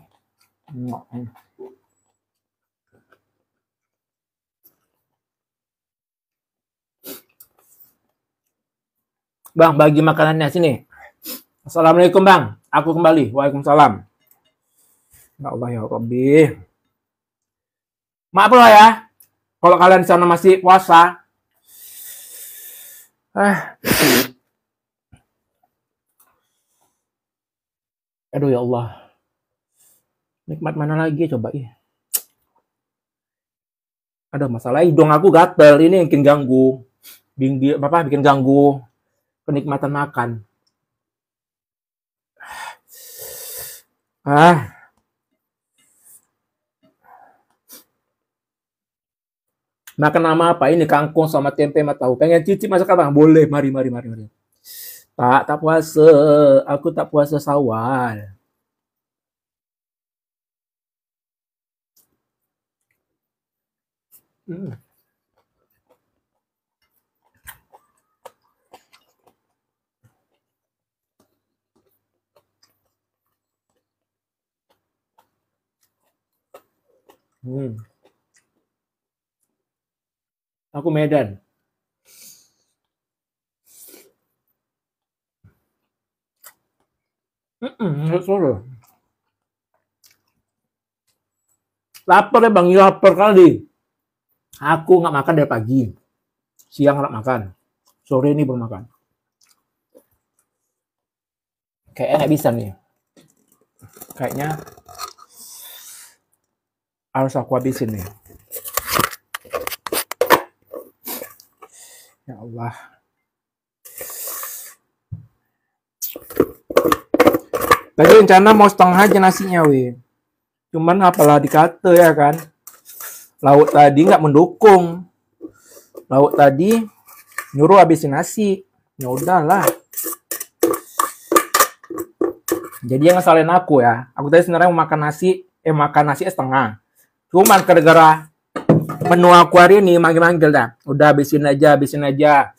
Bang, bagi makanannya sini. Assalamualaikum, Bang. Aku kembali. Waalaikumsalam. Ya Allah ya Rabbi. Maaf loh ya, kalau kalian di sana masih puasa. Ah, aduh ya Allah. Nikmat mana lagi coba ya? Ada masalah hidung aku gatel. Ini yang bikin ganggu. Bikin ganggu kenikmatan makan. Ah, makan nama apa ini? Kangkung sama tempe sama tahu. Pengen cicip masak apa? Boleh. Mari, mari, mari, mari. Tak puasa. Aku tak puasa sawal. Hmm. Hmm. Aku Medan. Solo. Lapar ya bang, ya lapar kali. Aku nggak makan dari pagi. Siang nggak makan. Sore ini belum makan. Kayaknya nggak bisa nih. Kayaknya harus aku habisin nih. Ya Allah. Tadi rencana mau setengah aja nasinya, weh. Cuman apalah dikata ya kan. Lauk tadi nggak mendukung. Lauk tadi nyuruh habisin nasi. Ya udahlah. Jadi yang ngesalin aku ya. Aku tadi sebenarnya mau makan nasi setengah. Cuman gara-gara menu aku hari ini manggil-manggil dah. Udah habisin aja, habisin aja.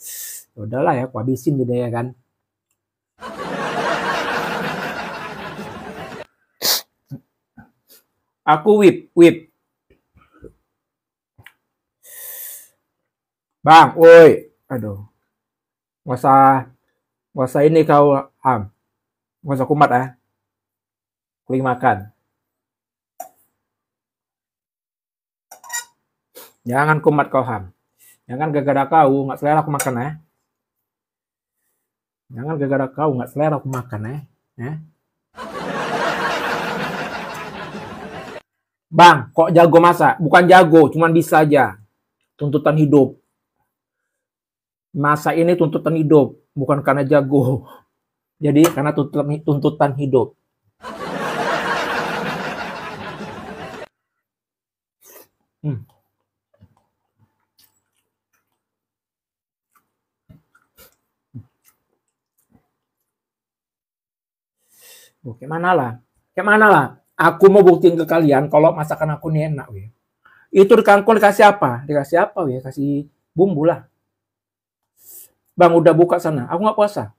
Ya udahlah ya, aku habisin jadi ya kan. Aku whip. Bang, woi. Aduh, nggak usah, nggak usah ini kau, nggak usah kumat ya. Kuing makan. Jangan kumat kau Ham. Jangan gara-gara kau nggak selera aku makan ya. Jangan gara-gara kau nggak selera aku makan ya. Ya. Bang, kok jago masak? Bukan jago, cuman bisa aja. Tuntutan hidup. Masak ini tuntutan hidup, bukan karena jago. Jadi karena tuntutan hidup. Hmm. Oh, kayak mana lah? Kayak mana lah? Aku mau buktiin ke kalian kalau masakan aku ini enak, weh. Itu di kangkung dikasih apa? Dikasih apa, weh? Kasih bumbu lah. Bang, udah buka sana. Aku nggak puasa.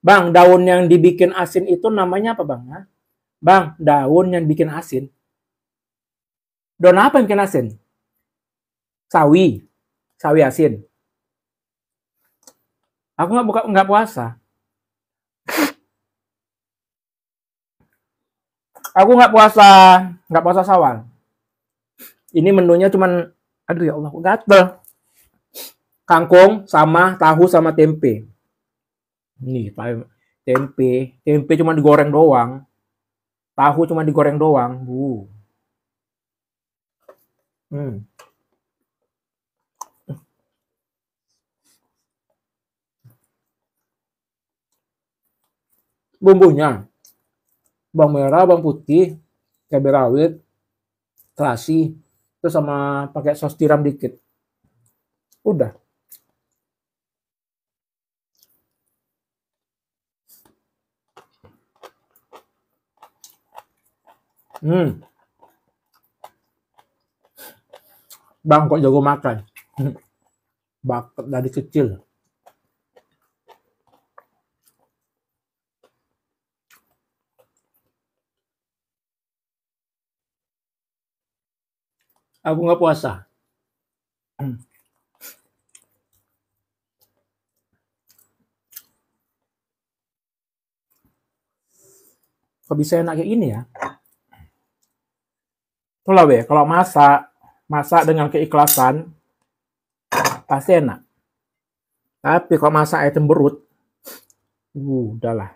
Bang, daun yang dibikin asin itu namanya apa, Bang? Hah? Bang, daun yang bikin asin. Daun apa yang bikin asin? Sawi. Sawi asin. Aku nggak puasa. Aku nggak puasa sawal. Ini menunya cuman, aduh ya Allah, gatel. Kangkung sama tahu sama tempe. Nih, tempe cuma digoreng doang. Tahu cuma digoreng doang. Hmm. Bumbunya, bawang merah, bawang putih, cabai rawit, terasi, terus sama pakai saus tiram dikit. Udah. Hmm. Bang kok jago makan. Bakat dari kecil. Aku nggak puasa. Kok bisa enak kayak ini ya? Itulah weh, kalau masak dengan keikhlasan, pasti enak. Tapi kalau masak ayam cemberut, udahlah.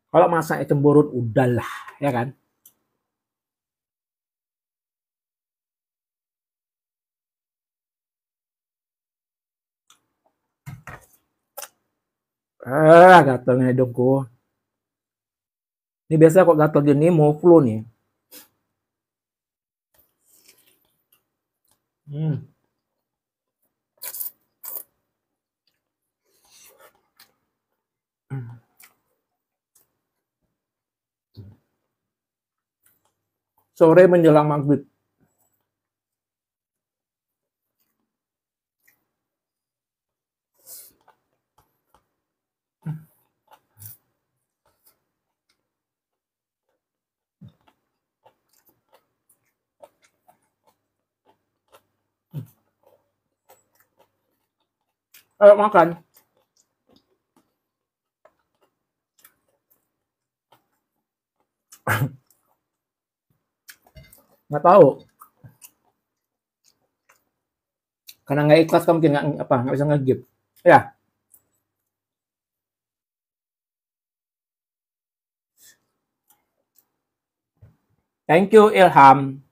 Kalau masak ayam cemberut, udahlah, ya kan? Gatalnya hidungku. Ini biasa kok gatal gini mau flu nih. Hmm. Sore menjelang maghrib. Ayo makan. Nggak tahu. Karena nggak ikhlas kan mungkin nggak bisa nge-give. Ya, thank you Ilham.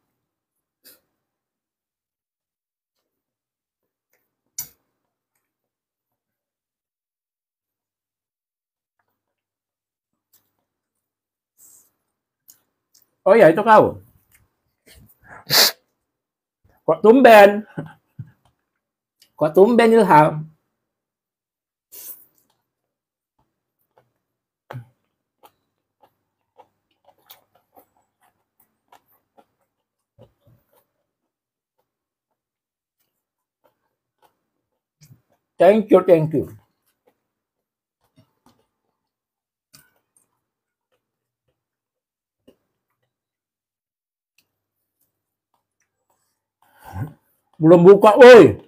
Oh ya itu kau. Kok tumben? Kok tumben Ilham? Thank you, thank you. Belum buka, woi.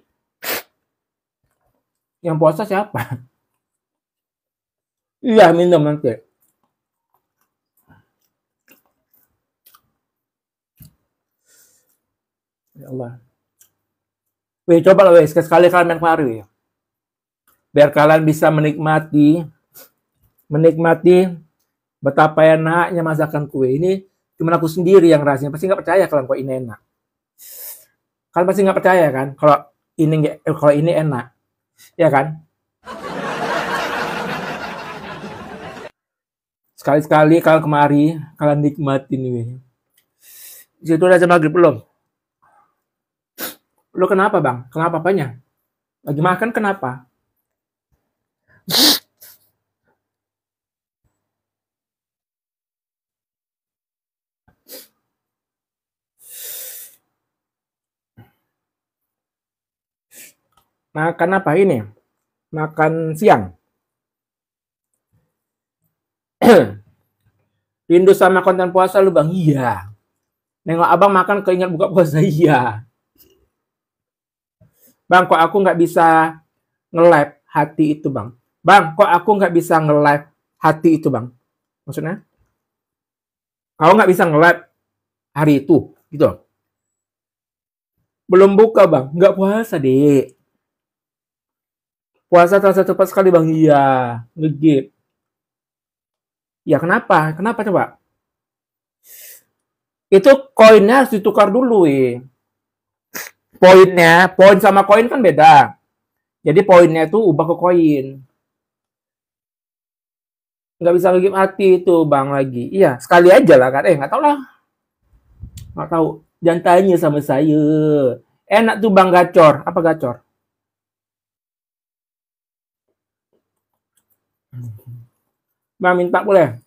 Yang puasa siapa? Iya, minum nanti. Ya Allah. Weh, coba lah weh, sekali kalian main kemari weh. Biar kalian bisa menikmati betapa enaknya masakan kue. Ini cuma aku sendiri yang rasanya. Pasti nggak percaya kalian kok ini enak. Kalian pasti nggak percaya kan kalau ini enak, ya kan? Sekali-sekali kalian kemari, kalian nikmatin ini. Situ udah jam maghrib belum? Lu kenapa bang? Kenapa apanya? Lagi makan kenapa? Makan apa ini? Makan siang. Rindu sama konten puasa lu bang? Iya. Nengok abang makan keinget buka puasa? Iya. Bang, kok aku nggak bisa nge-live hati itu bang? Bang, kok aku nggak bisa nge-live hati itu bang? Maksudnya? Kau nggak bisa nge-live hari itu, gitu. Belum buka bang? Nggak puasa dek. Puasa terasa cepat sekali bang? Iya. Ngegip. Ya kenapa? Kenapa coba? Itu koinnya harus ditukar dulu poin sama koin kan beda. Jadi poinnya itu ubah ke koin. Nggak bisa ngegip hati itu bang lagi. Iya, sekali aja lah kan. Nggak tahu lah. Nggak tahu. Jangan tanya sama saya. Enak tuh bang gacor. Apa gacor? Bang minta boleh?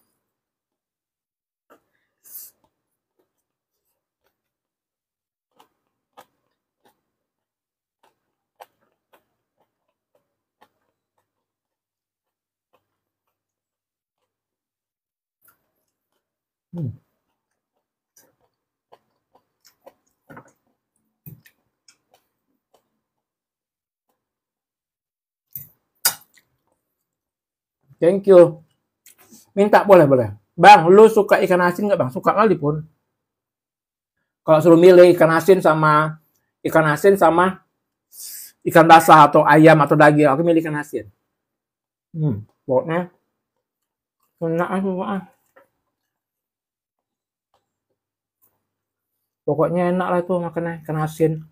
Thank you. Minta boleh. Bang, lu suka ikan asin nggak bang? Suka kali pun. Kalau suruh milih ikan asin sama ikan basah atau ayam atau daging, aku milih ikan asin. Pokoknya enak ah. Pokoknya enak lah itu makannya ikan asin.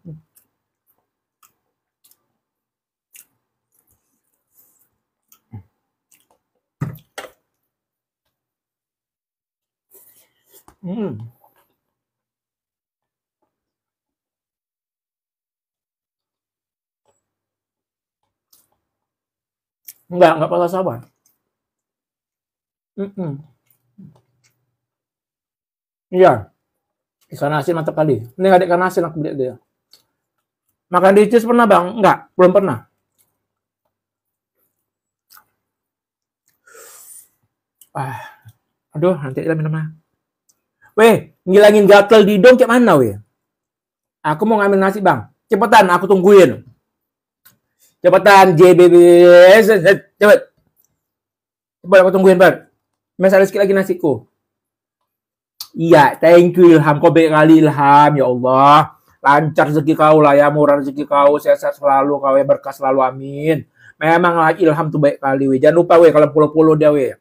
Enggak patah sabar. Iya, ikan asin mantap kali. Ini nggak ada ikan asin aku beli dia. Makan di cheese pernah bang? Enggak, belum pernah. Aduh, nanti kita minum lah. Weh, ngilangin gatel di hidung kayak mana weh? Aku mau ngambil nasi bang. Cepetan, aku tungguin. Cepetan, JBB. Cepet. Cepet aku tungguin, Bang. Masih ada sedikit lagi nasiku. Iya, thank you Ilham. Kau baik kali Ilham, ya Allah. Lancar rezeki kau lah ya, murah rezeki kau, sehat selalu kau ya, berkah selalu, amin. Memang lah Ilham tuh baik kali, weh. Jangan lupa weh, kalau pulau-pulau dia weh.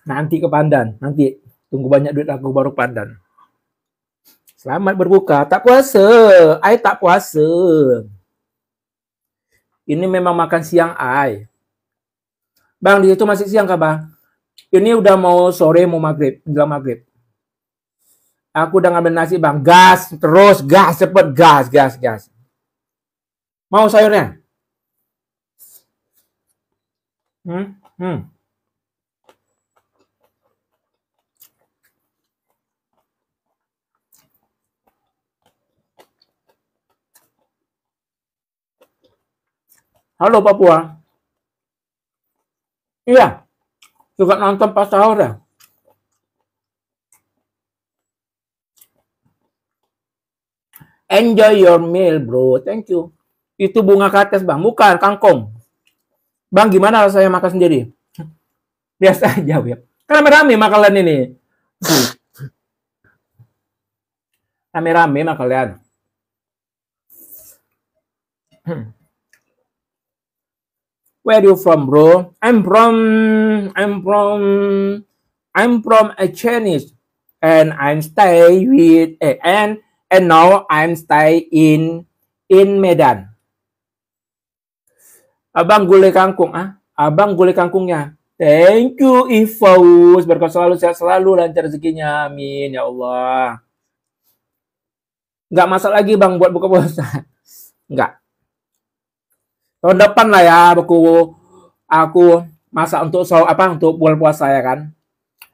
Nanti ke Pandan, nanti tunggu banyak duit aku baru ke Pandan. Selamat berbuka. Tak puasa, ai tak puasa. Ini memang makan siang ai. Bang, di situ masih siang kah bang? Ini udah mau sore, mau maghrib, menjelang maghrib. Aku udah ngambil nasi bang, gas, terus gas, cepet gas. Mau sayurnya? Halo Papua. Iya, juga nonton pas sahur ya. Enjoy your meal bro, thank you. Itu bunga kates bang, bukan kangkung. Bang, gimana rasanya makan sendiri? Biasa aja, Web. Kan rame-rame makanan ini. Rame-rame makanan. Where you from, bro? I'm from a Chinese, and I'm stay with and now I'm stay in Medan. Abang gulai kangkung, abang gulai kangkungnya. Thank you, Ifaus. Berkah selalu, sehat selalu, lancar rezekinya. Amin, ya Allah. Nggak masak lagi, Bang, buat buka puasa. Nggak. Tahun depan lah ya, aku masak untuk untuk bulan puasa ya kan.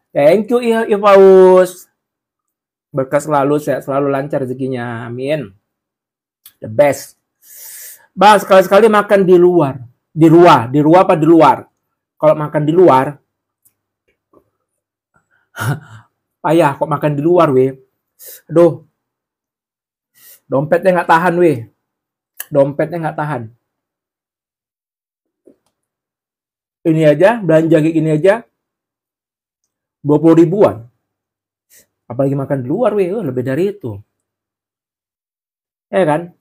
Thank you, Ifaus. Berkah selalu, sehat selalu, lancar rezekinya. Amin. The best. Bang, sekali-sekali makan di luar. Di luar apa di luar? Kalau makan di luar, payah kok makan di luar, weh. Aduh, dompetnya nggak tahan, weh. Dompetnya nggak tahan. Ini aja, belanja kayak gini aja, 20 ribuan. Apalagi makan di luar, weh, lebih dari itu. Ya kan?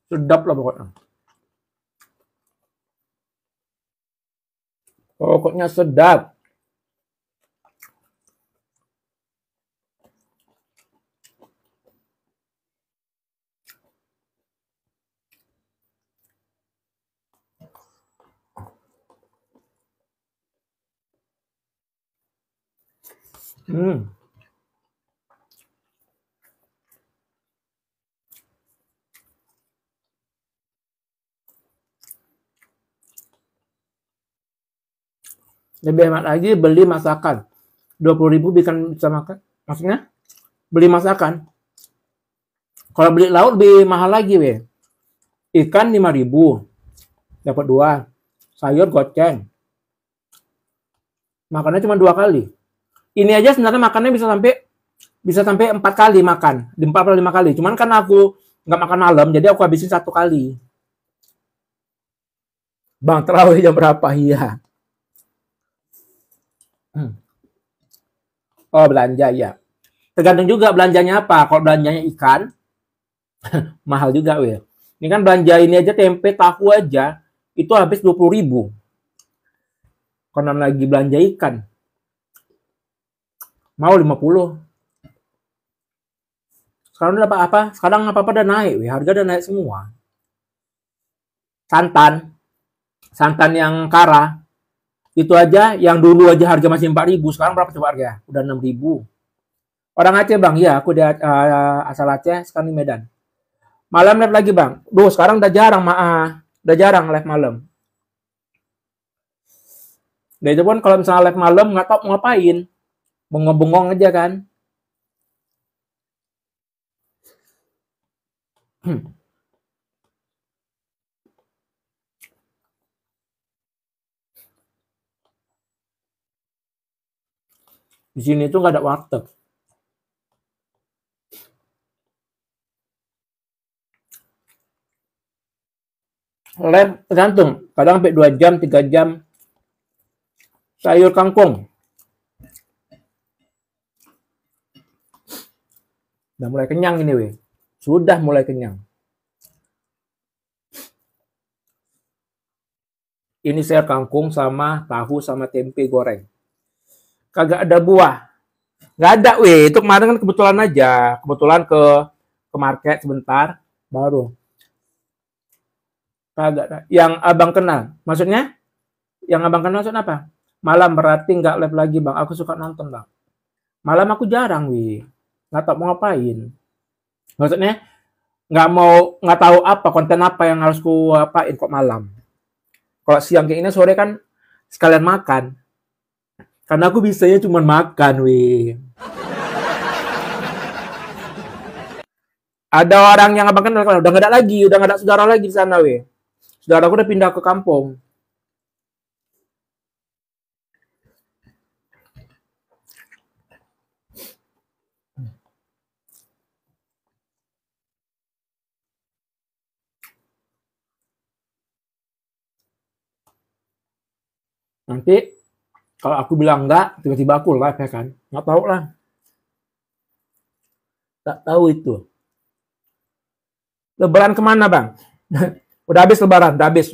Sedap lah pokoknya. Pokoknya sedap. Lebih hemat lagi beli masakan. 20 ribu bisa makan. Maksudnya beli masakan. Kalau beli lauk lebih mahal lagi, weh. Ikan 5 ribu. Dapat 2. Sayur goceng. Makannya cuma 2 kali. Ini aja sebenarnya makannya bisa sampai 4 kali makan. Di 4 atau 5 kali. Cuman kan aku nggak makan malam, jadi aku habisin 1 kali. Bang, terawih jam berapa? Iya. Oh, belanja ya. Tergantung juga belanjanya apa. Kalau belanjanya ikan, mahal juga, weh. Ini kan belanja ini aja, tempe, tahu aja, itu habis 20 ribu. Kalau lagi belanja ikan, mau 50. Sekarang udah apa-apa? Sekarang apa-apa udah naik, weh. Harga udah naik semua. Santan yang kara, itu aja yang dulu aja harga masih 4 ribu, sekarang berapa coba harga? Udah 6 ribu. Orang Aceh, Bang. Ya, aku dia asal Aceh, sekarang di Medan. Malam live lagi, Bang. Duh, sekarang udah jarang, udah jarang live malam. Dan itu pun kalau misalnya live malam nggak tahu mau ngapain. Bengong-bengong aja kan. Di sini tuh nggak ada warteg. Live tergantung. Kadang sampai 2 jam, 3 jam. Sayur kangkung. Udah mulai kenyang ini, weh. Sudah mulai kenyang. Ini sayur kangkung sama tahu sama tempe goreng. Kagak ada buah. Nggak ada, weh. Itu kemarin kan kebetulan aja. Kebetulan ke market sebentar. Baru. Kagak ada. Yang abang kenal. Maksudnya? Yang abang kenal maksudnya apa? Malam berarti nggak live lagi, Bang. Aku suka nonton, Bang. Malam aku jarang, weh. Nggak tahu mau ngapain. Maksudnya nggak tahu apa konten apa yang harus ku apain kok malam. Kalau siang kayak ini, sore kan sekalian makan. Karena aku bisanya cuma makan, weh. Ada orang yang abang kenal, udah nggak ada lagi, udah nggak ada saudara lagi di sana, weh. Saudara aku udah pindah ke kampung. Nanti kalau aku bilang enggak, tiba-tiba aku live ya kan. Nggak tahu lah. Tak tahu itu. Lebaran kemana bang? Udah habis lebaran, udah habis.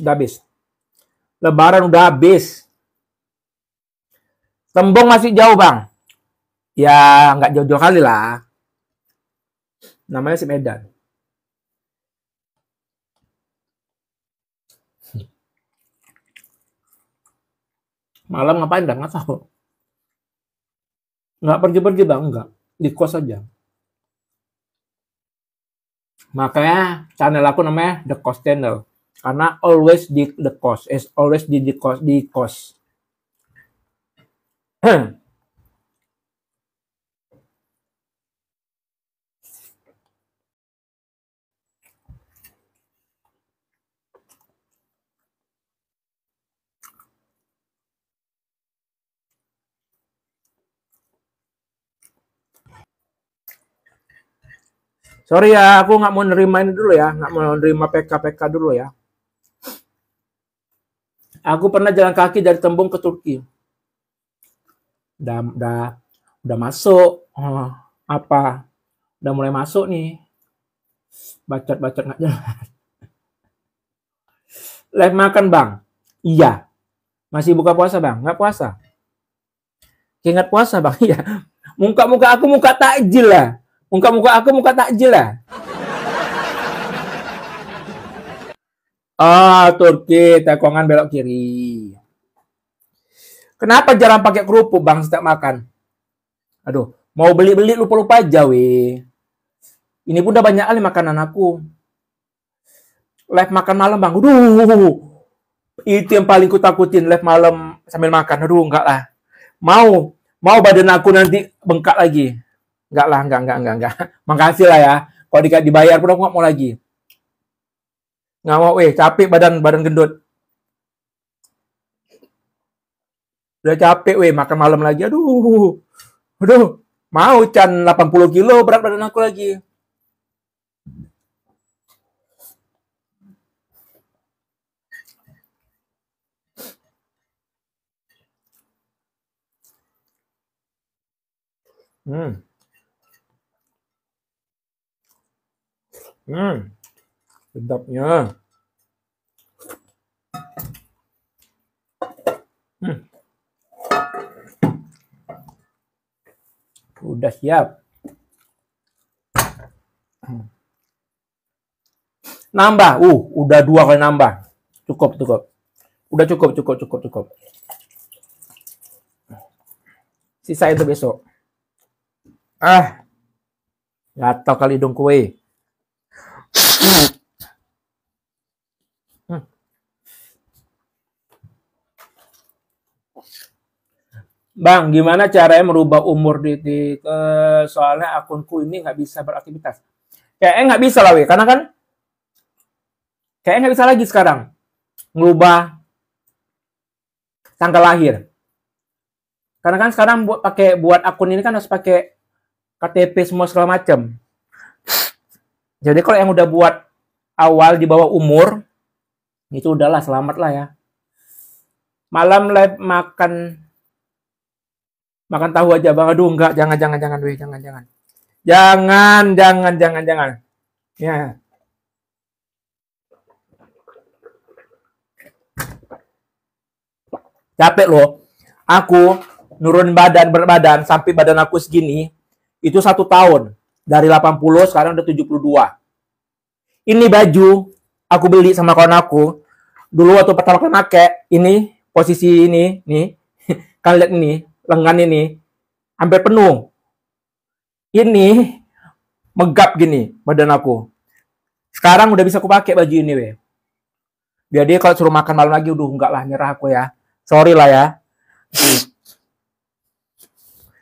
Lebaran udah habis. Tembong masih jauh bang. Ya nggak jauh-jauh kali lah. Namanya si Medan. Malam ngapain bang? Nggak tahu. Nggak pergi-pergi bang, nggak. Di kos aja. Makanya channel aku namanya The Kos Channel. Karena always di the kos, always di kos. Sorry ya, aku nggak mau nerima ini dulu ya, nggak mau nerima PK dulu ya. Aku pernah jalan kaki dari Tembung ke Turki. Udah masuk. Apa? Udah mulai masuk nih. Bacot nggak jelas. Live makan bang? Iya. Masih buka puasa bang? Nggak puasa. Ingat puasa bang? Iya. Muka aku muka takjil lah. Muka aku muka takjil lah. Turki, tekongan belok kiri. Kenapa jarang pakai kerupuk bang setiap makan? Aduh, mau beli-beli lupa-lupa aja weh. Ini pun udah banyak kali makanan aku. Live makan malam bang. Aduh, itu yang paling kutakutin, live malam sambil makan. Aduh, enggak lah. Mau badan aku nanti bengkak lagi. Enggak lah, enggak. Makasih lah ya. Kalau dibayar pun aku nggak mau lagi. Nggak mau, capek badan gendut. Udah capek, makan malam lagi. Aduh, mau Chan 80 kilo berat badan aku lagi. Sedapnya. Udah siap. Nambah. Udah 2 kali nambah. Cukup. Udah cukup. Sisa itu besok. Gatal kali hidung kue. Bang, gimana caranya merubah umur di soalnya akunku ini nggak bisa beraktivitas. Kayaknya nggak bisa lah, karena kan kayaknya nggak bisa lagi sekarang ngerubah tanggal lahir. Karena kan sekarang buat akun ini kan harus pakai KTP semua segala macam. Jadi kalau yang udah buat awal di bawah umur itu udahlah, selamat lah ya. Malam live makan tahu aja bang. Aduh enggak, jangan. Jangan. Ya. Capek loh. Aku nurun berat badan sampai badan aku segini itu 1 tahun. Dari 80 sekarang udah 72. Ini baju aku beli sama kawan aku. Dulu waktu pertama kali pakai, ini posisi ini nih. Kalian lihat ini, lengan ini hampir penuh. Ini megap gini badan aku. Sekarang udah bisa aku pakai baju ini, weh. Biar dia kalau suruh makan malam lagi, enggak lah, nyerah aku ya. Sorry lah ya.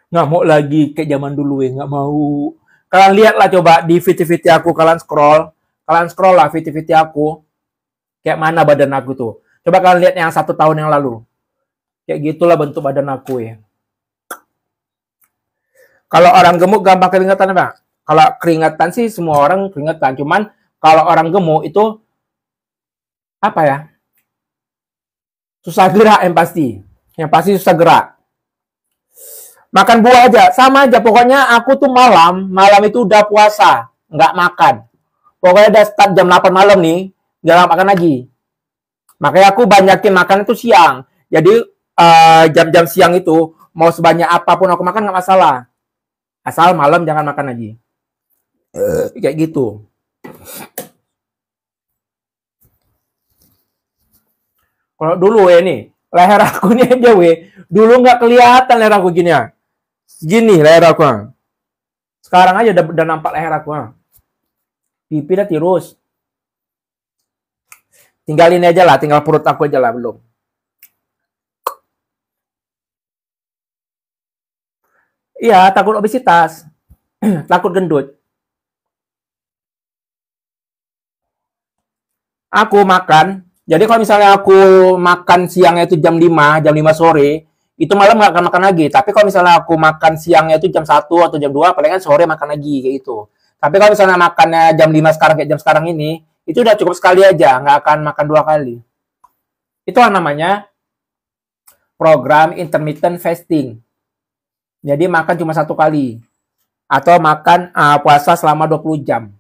Nggak mau lagi kayak zaman dulu, nggak mau. Kalian lihat lah coba di VT aku, kalian scroll lah VT aku. Kayak mana badan aku tuh. Coba kalian lihat yang 1 tahun yang lalu. Kayak gitulah bentuk badan aku ya. Kalau orang gemuk gampang keringatan, Bang. Kalau keringatan sih semua orang keringatan. Cuman kalau orang gemuk itu apa ya? Susah gerak yang pasti. Yang pasti susah gerak. Makan buah aja, sama aja. Pokoknya aku tuh malam itu udah puasa, nggak makan. Pokoknya udah start jam 8 malam nih, nggak makan lagi. Makanya aku banyakin makan itu siang. Jadi jam-jam siang itu mau sebanyak apapun aku makan nggak masalah. Asal malam jangan makan lagi. Kayak gitu. Kalau dulu nih, leher aku nih aja dulu nggak kelihatan leher aku gini ya. Gini leher aku. Sekarang aja udah nampak leher aku. Pipi udah tirus. Tinggal ini aja lah, tinggal perut aku aja lah belum. Iya, takut obesitas. Takut gendut. Aku makan. Jadi kalau misalnya aku makan siangnya itu jam 5 sore, itu malam nggak akan makan lagi. Tapi kalau misalnya aku makan siangnya itu jam 1 atau jam 2, palingan sore makan lagi kayak gitu. Tapi kalau misalnya makannya jam 5 sekarang kayak jam sekarang ini, itu udah cukup sekali aja, nggak akan makan 2 kali. Itu namanya program intermittent fasting. Jadi makan cuma 1 kali. Atau makan puasa selama 20 jam.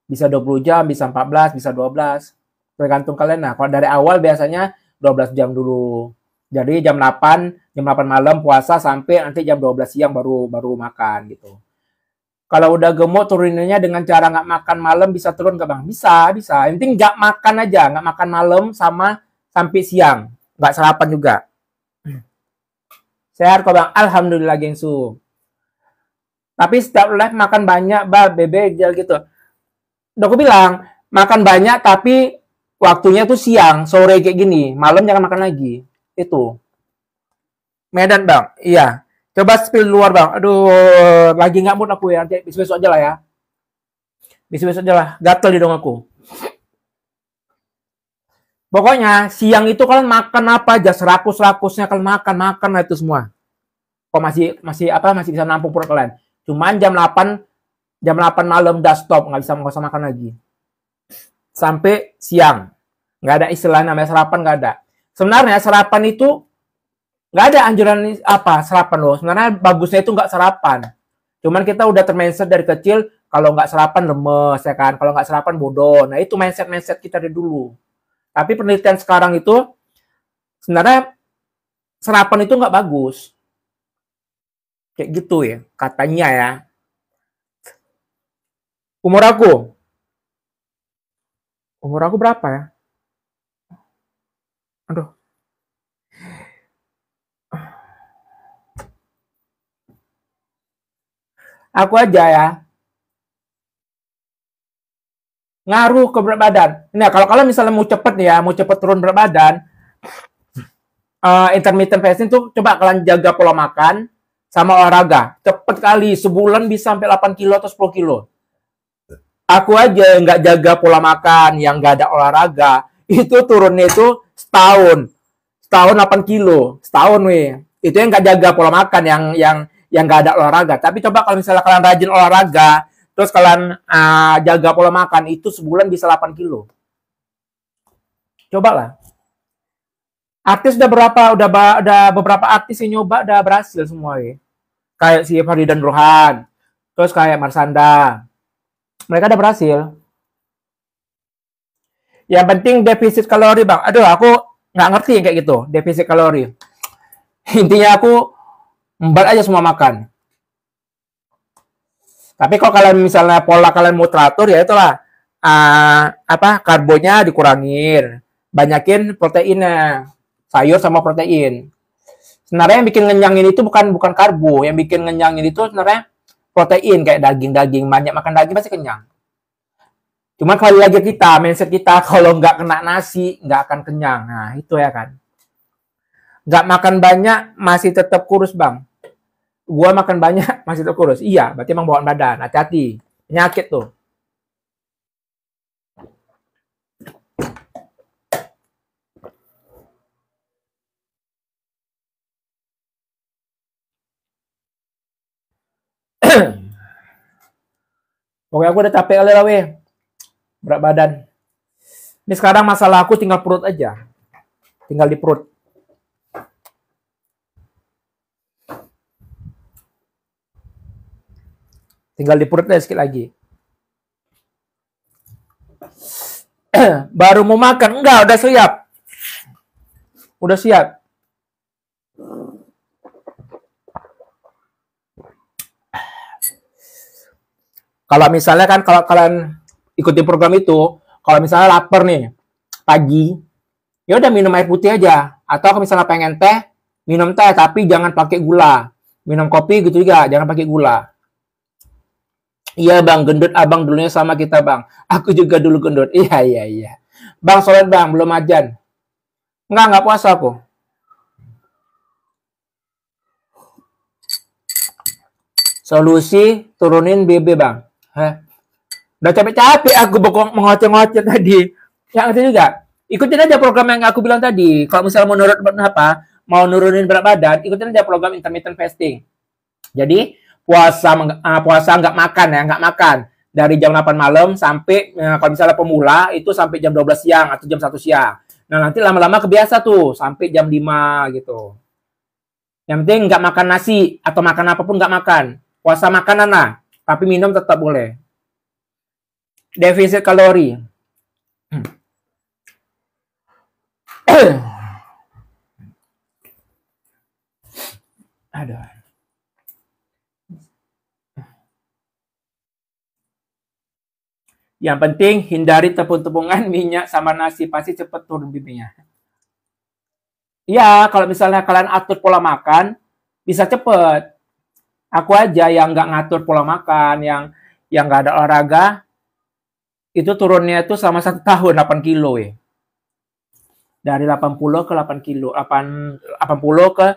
Bisa 20 jam, bisa 14, bisa 12. Tergantung kalian. Nah, kalau dari awal biasanya 12 jam dulu. Jadi jam 8 malam puasa sampai nanti jam 12 siang baru makan gitu. Kalau udah gemuk turuninnya dengan cara nggak makan malam bisa turun nggak bang? Bisa. Yang penting nggak makan aja, nggak makan malam sama sampai siang. Nggak sarapan juga. Sehat kok bang? Alhamdulillah gengsu. Tapi setiap live makan banyak, bebe gitu. Udah aku bilang, makan banyak tapi waktunya tuh siang, sore kayak gini. Malam jangan makan lagi. Itu. Medan bang, iya. Coba spill luar bang. Aduh, lagi nggak mood aku ya. Besok-besok aja lah ya. Besok-besok aja lah. Gatel di dong aku. Pokoknya siang itu kalian makan apa aja, serakus-rakusnya kalian makan lah itu semua. Kok masih bisa nampung perut kalian. Cuman jam 8 malam udah stop, nggak usah makan lagi. Sampai siang. Nggak ada istilah namanya sarapan, nggak ada. Sebenarnya sarapan itu nggak ada anjuran sarapan loh. Sebenarnya bagusnya itu nggak sarapan. Cuman kita udah termindset dari kecil, kalau nggak sarapan lemes ya kan. Kalau nggak sarapan bodoh. Nah itu mindset kita dari dulu. Tapi penelitian sekarang itu sebenarnya sarapan itu nggak bagus. Kayak gitu ya, katanya ya. Umur aku berapa ya? Aduh. Aku aja ya. Ngaruh ke berat badan. Nah, kalau kalian misalnya mau cepet nih ya, mau cepet turun berat badan, intermittent fasting tuh coba kalian jaga pola makan sama olahraga. Cepet kali, sebulan bisa sampai 8 kilo atau 10 kilo. Aku aja nggak jaga pola makan, yang nggak ada olahraga, itu turunnya itu setahun 8 kilo, setahun weh. Itu yang nggak jaga pola makan, yang nggak ada olahraga. Tapi coba kalau misalnya kalian rajin olahraga, terus kalian jaga pola makan, itu sebulan bisa 8 kilo. Cobalah. Artis udah beberapa artis yang nyoba udah berhasil semua ya. Kayak si Faridan Rohan, terus kayak Marsanda. Mereka udah berhasil. Yang penting defisit kalori bang. Aduh aku nggak ngerti yang kayak gitu, defisit kalori. Intinya aku membat aja semua makan. Tapi kalau kalian misalnya pola kalian mau teratur ya itulah karbonya dikurangin, banyakin proteinnya, sayur sama protein. Sebenarnya yang bikin ngenyangin itu bukan karbo, yang bikin ngenyangin itu sebenarnya protein kayak daging, banyak makan daging pasti kenyang. Cuma kalau lagi mindset kita kalau nggak kena nasi nggak akan kenyang. Nah itu ya kan. Nggak makan banyak masih tetap kurus bang. Gua makan banyak masih tetap kurus. Iya, berarti emang bawaan badan. Hati-hati, penyakit tuh. Pokoknya aku udah capek kali lah weh. Berat badan. Ini sekarang masalah aku tinggal perut aja. Tinggal di perut. Tinggal di perutnya sedikit lagi. Baru mau makan, enggak, udah siap. Udah siap. Kalau misalnya kan kalau kalian ikuti program itu, kalau misalnya lapar nih pagi, ya udah minum air putih aja. Atau kalau misalnya pengen teh, minum teh tapi jangan pakai gula. Minum kopi gitu juga, jangan pakai gula. Iya bang, gendut abang dulunya sama kita bang. Aku juga dulu gendut. Iya, iya, iya. Bang, sholat bang, belum ajan. Enggak puasa aku. Solusi, turunin BB bang. Hah? Udah capek-capek aku bokong mengoceh-ngoceh tadi. Yang itu juga, ikutin aja program yang aku bilang tadi. Kalau misalnya mau nurunin berat badan, ikutin aja program intermittent fasting. Jadi puasa nggak makan ya, nggak makan dari jam 8 malam sampai kalau misalnya pemula itu sampai jam 12 siang atau jam 1 siang. Nah, nanti lama-lama kebiasa tuh sampai jam 5 gitu. Yang penting nggak makan nasi atau makan apapun nggak makan. Puasa makanan lah, tapi minum tetap boleh. Defisit kalori. Aduh. Yang penting hindari tepung-tepungan minyak sama nasi, pasti cepet turun BB-nya. Iya, kalau misalnya kalian atur pola makan, bisa cepet. Aku aja yang nggak ngatur pola makan, yang nggak ada olahraga, itu turunnya itu sama 1 tahun 8 kilo ya. Dari 80 ke 8 kilo, 80 ke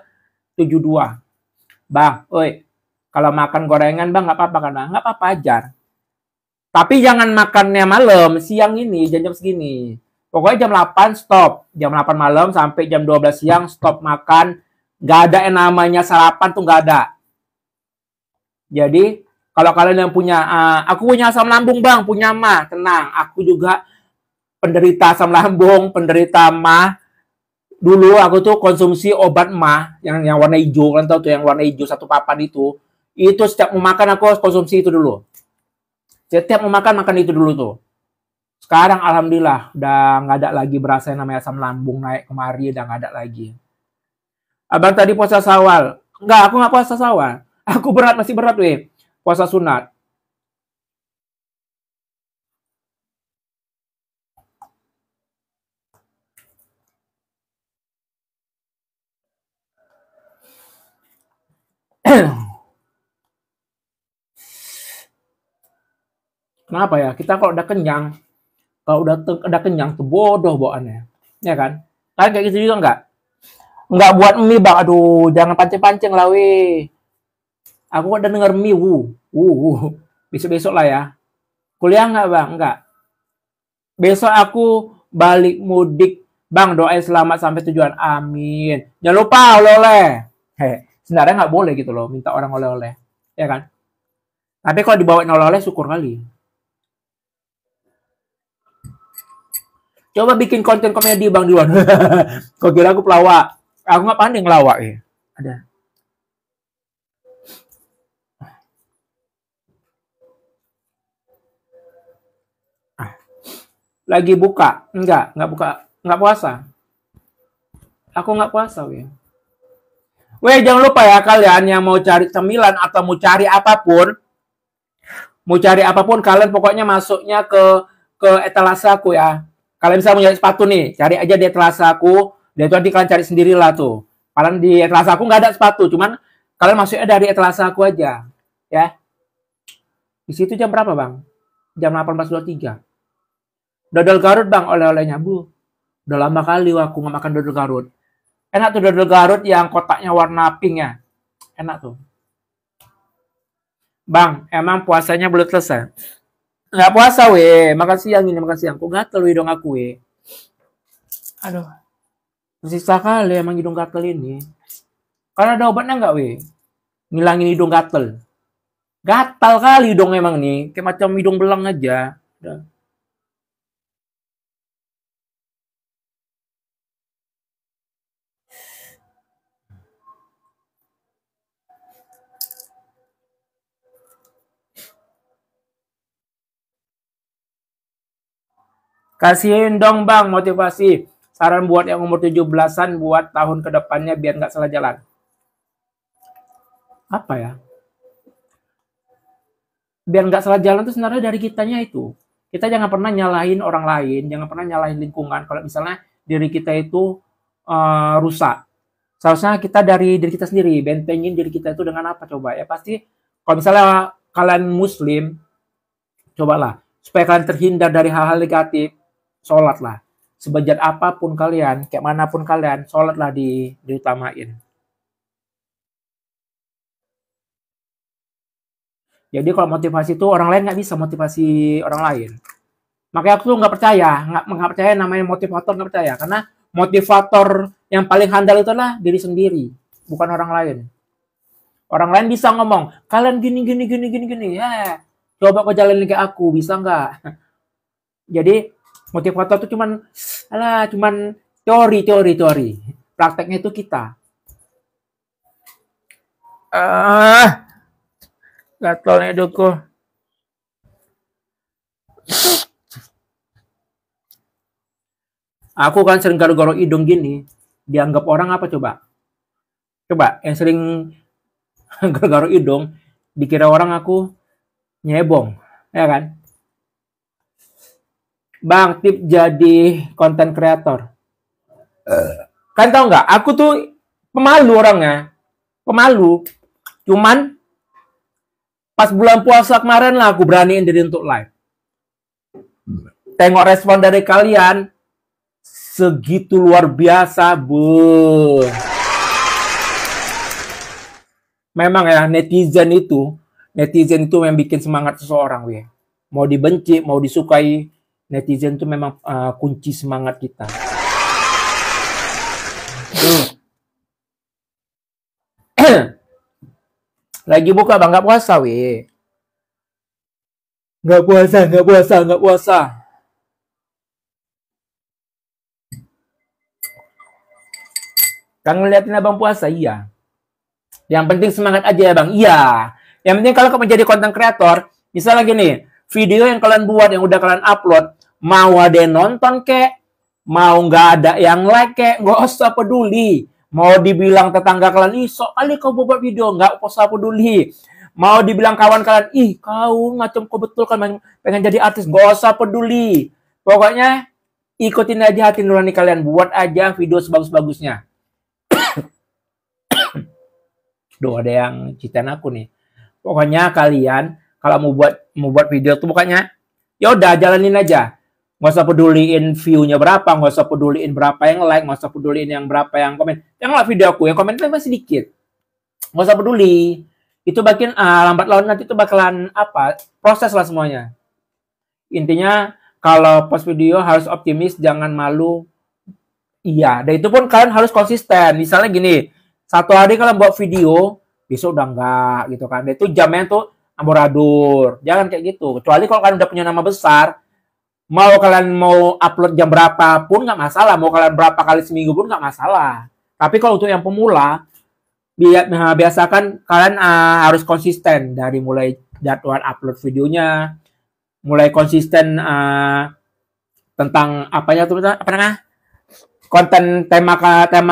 72. Bang, oi, kalau makan gorengan bang nggak apa-apa kan bang? Nggak apa-apa ajar. Tapi jangan makannya malam, siang ini, jam-jam segini. Pokoknya jam 8 stop. Jam 8 malam sampai jam 12 siang stop makan. Nggak ada yang namanya sarapan tuh nggak ada. Jadi kalau kalian yang punya, aku punya asam lambung bang, punya mah, tenang. Aku juga penderita asam lambung, penderita mah. Dulu aku tuh konsumsi obat mah yang warna hijau, kan tahu tuh yang warna hijau satu papan itu. Itu setiap mau makan aku harus konsumsi itu dulu. Setiap mau makan makan itu dulu tuh. Sekarang alhamdulillah udah nggak ada lagi berasa yang namanya asam lambung naik kemari, udah nggak ada lagi. Abang tadi puasa sawal. Enggak, aku nggak puasa sawal. Aku berat, masih berat weh. Puasa sunat. Kenapa ya? Kita kalau udah kenyang, kalau udah kenyang tuh bodoh bawaannya. Ya kan? Kalian kayak gitu juga enggak? Enggak buat mie bang, aduh jangan pancing-pancing lah weh. Aku udah denger mie, besok-besok lah ya. Kuliah enggak bang? Enggak. Besok aku balik mudik. Bang, doain selamat sampai tujuan. Amin. Jangan lupa oleh-oleh. Sebenarnya nggak boleh gitu loh, minta orang oleh-oleh. Ya kan? Tapi kalau dibawain oleh-oleh, syukur kali. Coba bikin konten komedi bang duluan. Kau kira aku pelawak? Aku nggak pandai ngelawak ya. Ada. Lagi buka? Nggak buka. Nggak puasa. Aku nggak puasa, weh. Weh, jangan lupa ya kalian yang mau cari cemilan atau mau cari apapun kalian pokoknya masuknya ke etalase aku ya. Kalian bisa mencari sepatu nih, cari aja di etalase aku. Dan itu nanti kalian cari sendirilah tuh. Kalian di etalase aku nggak ada sepatu, cuman kalian masuknya dari etalase aku aja, ya. Di situ jam berapa bang? Jam 18.23. Dodol Garut bang, oleh-olehnya bu. Udah lama kali aku nggak makan dodol Garut. Enak tuh dodol Garut yang kotaknya warna pink ya. Enak tuh. Bang, emang puasanya belum selesai? Nggak puasa weh, makan siang ini makan siang. Kok gatel weh dong aku weh. Aduh, tersisa kali emang hidung gatel ini. Karena ada obatnya nggak weh? Ngilangin hidung gatel. Gatal kali hidung emang nih, kayak macam hidung belang aja. Udah. Kasihin dong bang motivasi. Saran buat yang umur 17-an buat tahun kedepannya biar nggak salah jalan. Apa ya? Biar nggak salah jalan tuh sebenarnya dari kitanya itu. Kita jangan pernah nyalahin orang lain, jangan pernah nyalahin lingkungan. Kalau misalnya diri kita itu rusak, seharusnya kita dari diri kita sendiri, bentengin diri kita itu dengan apa coba? Ya pasti kalau misalnya kalian muslim, cobalah supaya kalian terhindar dari hal-hal negatif, sholatlah. Sebejat apapun kalian, kayak manapun kalian, sholatlah diutamain. Jadi kalau motivasi itu orang lain nggak bisa motivasi orang lain. Makanya aku tuh nggak percaya namanya motivator, nggak percaya. Karena motivator yang paling handal itu adalah diri sendiri, bukan orang lain. Orang lain bisa ngomong, kalian gini gini gini gini gini, ya coba kau jalanin kayak aku, bisa nggak? Jadi motivator itu cuman teori. Prakteknya itu kita. Gatel nih hidupku. Aku kan sering garuk-garuk hidung gini, dianggap orang apa coba? Coba yang sering garuk-garuk hidung, dikira orang aku nyebong, ya kan? Bang, tip jadi konten kreator. Kan tau nggak? Aku tuh pemalu orangnya, pemalu. Cuman pas bulan puasa kemarin lah aku beraniin diri untuk live. Tengok respon dari kalian, segitu luar biasa, bu. Memang ya netizen itu yang bikin semangat seseorang, weh. Mau dibenci, mau disukai, netizen itu memang kunci semangat kita. Lagi buka bang, nggak puasa, weh. Nggak puasa. Kan ngeliatin abang puasa, iya. Yang penting semangat aja ya bang, iya. Yang penting kalau kamu jadi konten kreator, misalnya gini, video yang kalian buat, yang udah kalian upload, mau ada yang nonton kek, mau nggak ada yang like kek, nggak usah peduli. Mau dibilang tetangga kalian, ih sok kali kau buat video, nggak usah peduli. Mau dibilang kawan kalian, ih kau ngacem kau betul kan pengen jadi artis, nggak usah peduli. Pokoknya ikutin aja hati nurani kalian, buat aja video sebagus-bagusnya. Duh, ada yang ceritain aku nih. Pokoknya kalian kalau mau buat video tuh pokoknya ya udah jalanin aja. Nggak usah peduliin view-nya berapa, nggak usah peduliin berapa yang like, nggak usah peduliin yang berapa yang komen. Yang like video aku, yang komen masih sedikit. Nggak usah peduli. Itu bagian lambat laun nanti itu bakalan proses lah semuanya. Intinya kalau post video harus optimis, jangan malu. Iya, dan itu pun kalian harus konsisten. Misalnya gini, satu hari kalian buat video, besok udah enggak gitu kan. Itu jamnya tuh amburadul. Jangan kayak gitu. Kecuali kalau kalian udah punya nama besar, mau kalian mau upload jam berapa pun nggak masalah. Mau kalian berapa kali seminggu pun nggak masalah. Tapi kalau untuk yang pemula, biasakan kalian harus konsisten dari mulai jadwal upload videonya, mulai konsisten tentang konten tema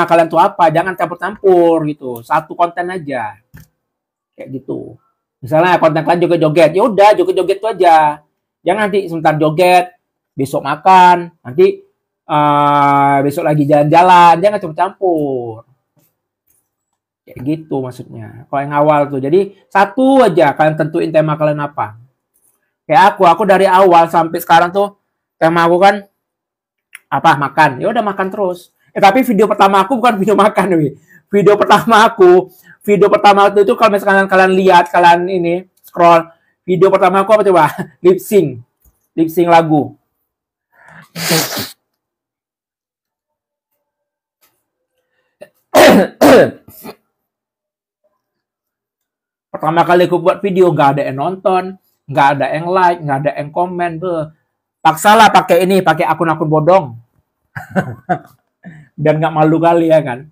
kalian tuh apa, jangan campur-campur gitu, satu konten aja kayak gitu. Misalnya konten kalian joget-joget, ya udah joget-joget itu aja, jangan nanti sebentar joget, besok makan, nanti besok lagi jalan-jalan, jangan campur-campur kayak gitu maksudnya. Kalau yang awal tuh, jadi satu aja kalian tentuin tema kalian apa. Kayak aku dari awal sampai sekarang tuh tema aku kan makan, ya udah makan terus. Tapi video pertama aku bukan video makan, nih. Video pertama itu kalau misalkan kalian lihat, kalian ini scroll, video pertama aku apa coba? lip sync lagu. Pertama kali aku buat video nggak ada yang nonton, nggak ada yang like, nggak ada yang komen, paksalah pakai akun-akun bodong. Biar nggak malu kali ya kan.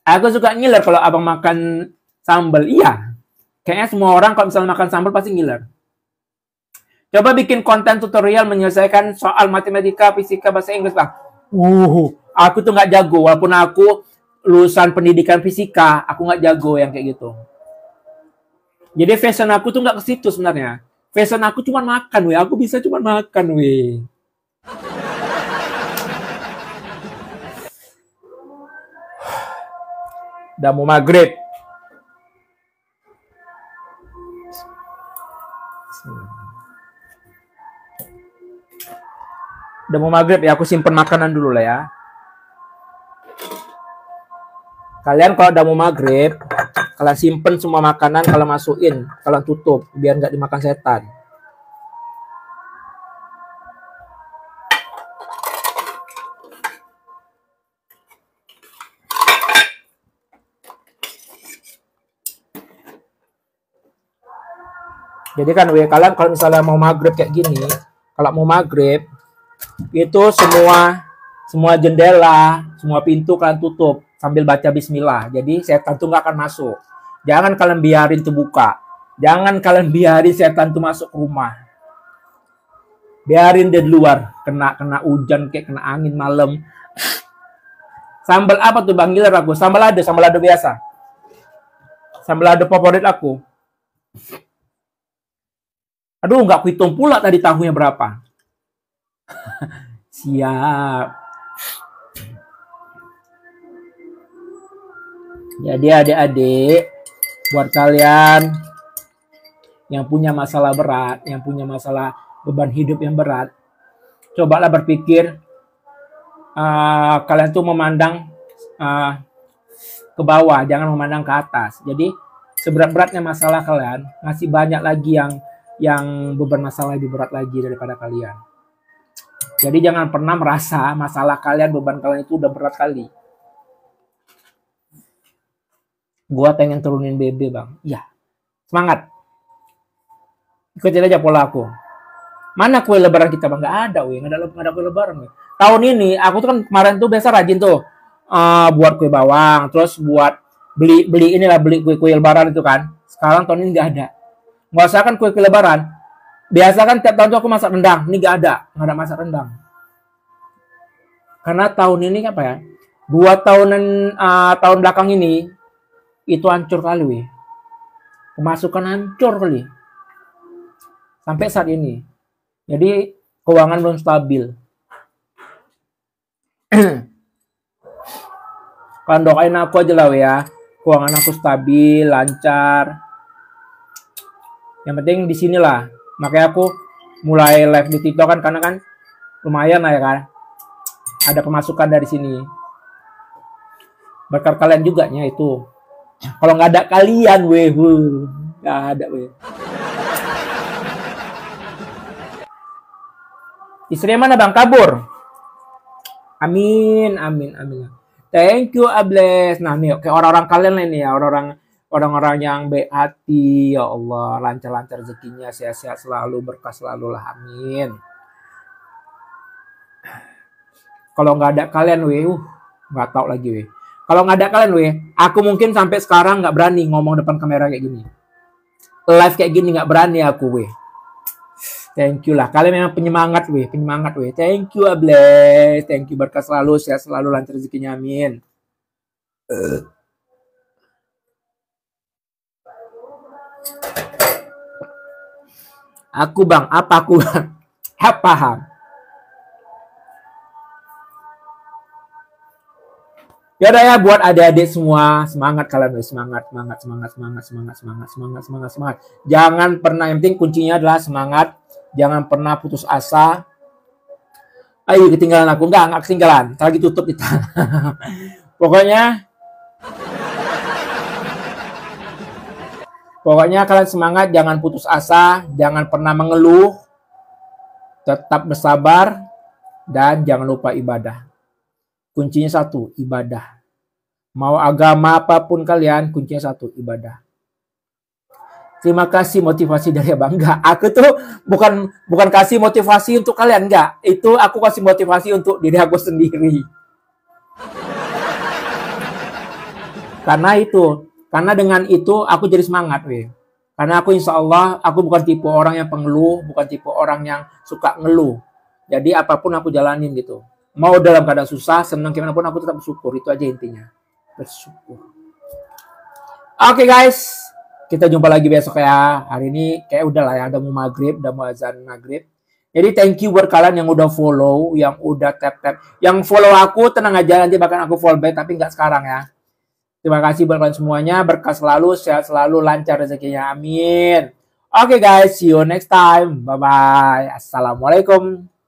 Aku suka ngiler kalau abang makan sambal. Iya. Kayaknya semua orang kalau misalnya makan sambal pasti ngiler. Coba bikin konten tutorial menyelesaikan soal matematika, fisika, bahasa Inggris, Bang. Aku tuh nggak jago, walaupun aku lulusan pendidikan fisika, aku nggak jago yang kayak gitu. Jadi fashion aku tuh nggak ke situ sebenarnya. Fashion aku cuma makan, weh. Aku bisa cuma makan, weh. Udah mau maghrib. Udah mau maghrib ya, aku simpen makanan dulu lah ya. Kalian kalau udah mau maghrib, kalian simpen semua makanan, kalian masukin, kalian tutup, biar nggak dimakan setan. Jadi kan, kalian kalau misalnya mau maghrib kayak gini, kalau mau maghrib, itu semua jendela, semua pintu kalian tutup sambil baca bismillah. Jadi setan tuh nggak akan masuk. Jangan kalian biarin tuh buka. Jangan kalian biarin setan tuh masuk ke rumah. Biarin dia di luar, kena hujan kayak kena angin malam. Sambal apa tuh Bang Giler aku? Sambal lado biasa. Sambal lado favorit aku. Aduh, nggak kuhitung pula tadi tahunya berapa. Siap. Jadi adik-adik, buat kalian yang punya masalah berat, yang punya masalah beban hidup yang berat, cobalah berpikir kalian tuh memandang ke bawah, jangan memandang ke atas. Jadi seberat-beratnya masalah kalian, masih banyak lagi yang beban masalah lebih berat lagi daripada kalian. Jadi jangan pernah merasa masalah kalian, beban kalian itu udah berat kali. Gua pengen turunin BB, Bang. Iya. Semangat. Ikutin aja pola aku. Mana kue lebaran kita, Bang? Nggak ada, weh. Nggak ada kue lebaran, weh. Tahun ini, aku tuh kan kemarin tuh biasa rajin tuh. Buat kue bawang. Terus buat beli kue lebaran itu kan. Sekarang tahun ini nggak ada. Nggak usah kan kue lebaran. Biasa kan tiap tahun tuh aku masak rendang. Ini nggak ada masak rendang. Karena tahun ini apa ya? 2 tahun belakang ini itu hancur kali, weh. Pemasukan hancur kali. Sampai saat ini. Jadi keuangan belum stabil. Kalian doain aku aja lah, weh, ya. Keuangan aku stabil, lancar. Yang penting di sinilah. Makanya aku mulai live di TikTok kan, karena kan lumayan lah ya kan. Ada pemasukan dari sini. Berkat kalian juga nya itu. Kalau nggak ada kalian, weh, nggak ada, weh. Istrinya mana, Bang? Kabur. Amin. Thank you, Ables. Nah, nih kayak orang-orang kalian nih ya, orang-orang yang baik hati, ya Allah, lancar-lancar rezekinya, sehat-sehat selalu, berkah selalu lah, amin. Kalau nggak ada kalian, weh, nggak tahu lagi, weh. Kalau nggak ada kalian, weh, aku mungkin sampai sekarang nggak berani ngomong depan kamera kayak gini. Live kayak gini nggak berani aku, weh. Thank you lah. Kalian memang penyemangat, weh. Thank you, Ables. Thank you, berkah selalu, sehat selalu, lancar rezekinya, amin. Aku, Bang. Apa aku, Bang? Paham. Ya udah ya, buat adik-adik semua, semangat kalian, weh. Semangat. Jangan pernah, yang penting kuncinya adalah semangat. Jangan pernah putus asa. Ayo, ketinggalan aku. Enggak ketinggalan. Lagi tutup kita. Pokoknya kalian semangat, jangan putus asa, jangan pernah mengeluh. Tetap bersabar dan jangan lupa ibadah. Kuncinya satu, ibadah. Mau agama apapun kalian, kuncinya satu, ibadah. Terima kasih motivasi dari Abang. Enggak, aku tuh bukan kasih motivasi untuk kalian, enggak. Itu aku kasih motivasi untuk diri aku sendiri. Karena dengan itu aku jadi semangat, weh. Karena aku insya Allah, aku bukan tipe orang yang pengeluh, bukan tipe orang yang suka ngeluh. Jadi apapun aku jalanin gitu. Mau dalam keadaan susah, senang gimana pun aku tetap bersyukur. Itu aja intinya. Bersyukur. Oke guys, kita jumpa lagi besok ya. Hari ini kayak udah lah ya, udah mau maghrib, udah mau azan maghrib. Jadi thank you buat kalian yang udah follow, yang udah tap-tap. Yang follow aku, tenang aja, nanti bahkan aku follow back, tapi nggak sekarang ya. Terima kasih buat kalian semuanya, berkah selalu, sehat selalu, lancar rezekinya, amin. Oke guys, see you next time. Bye-bye. Assalamualaikum.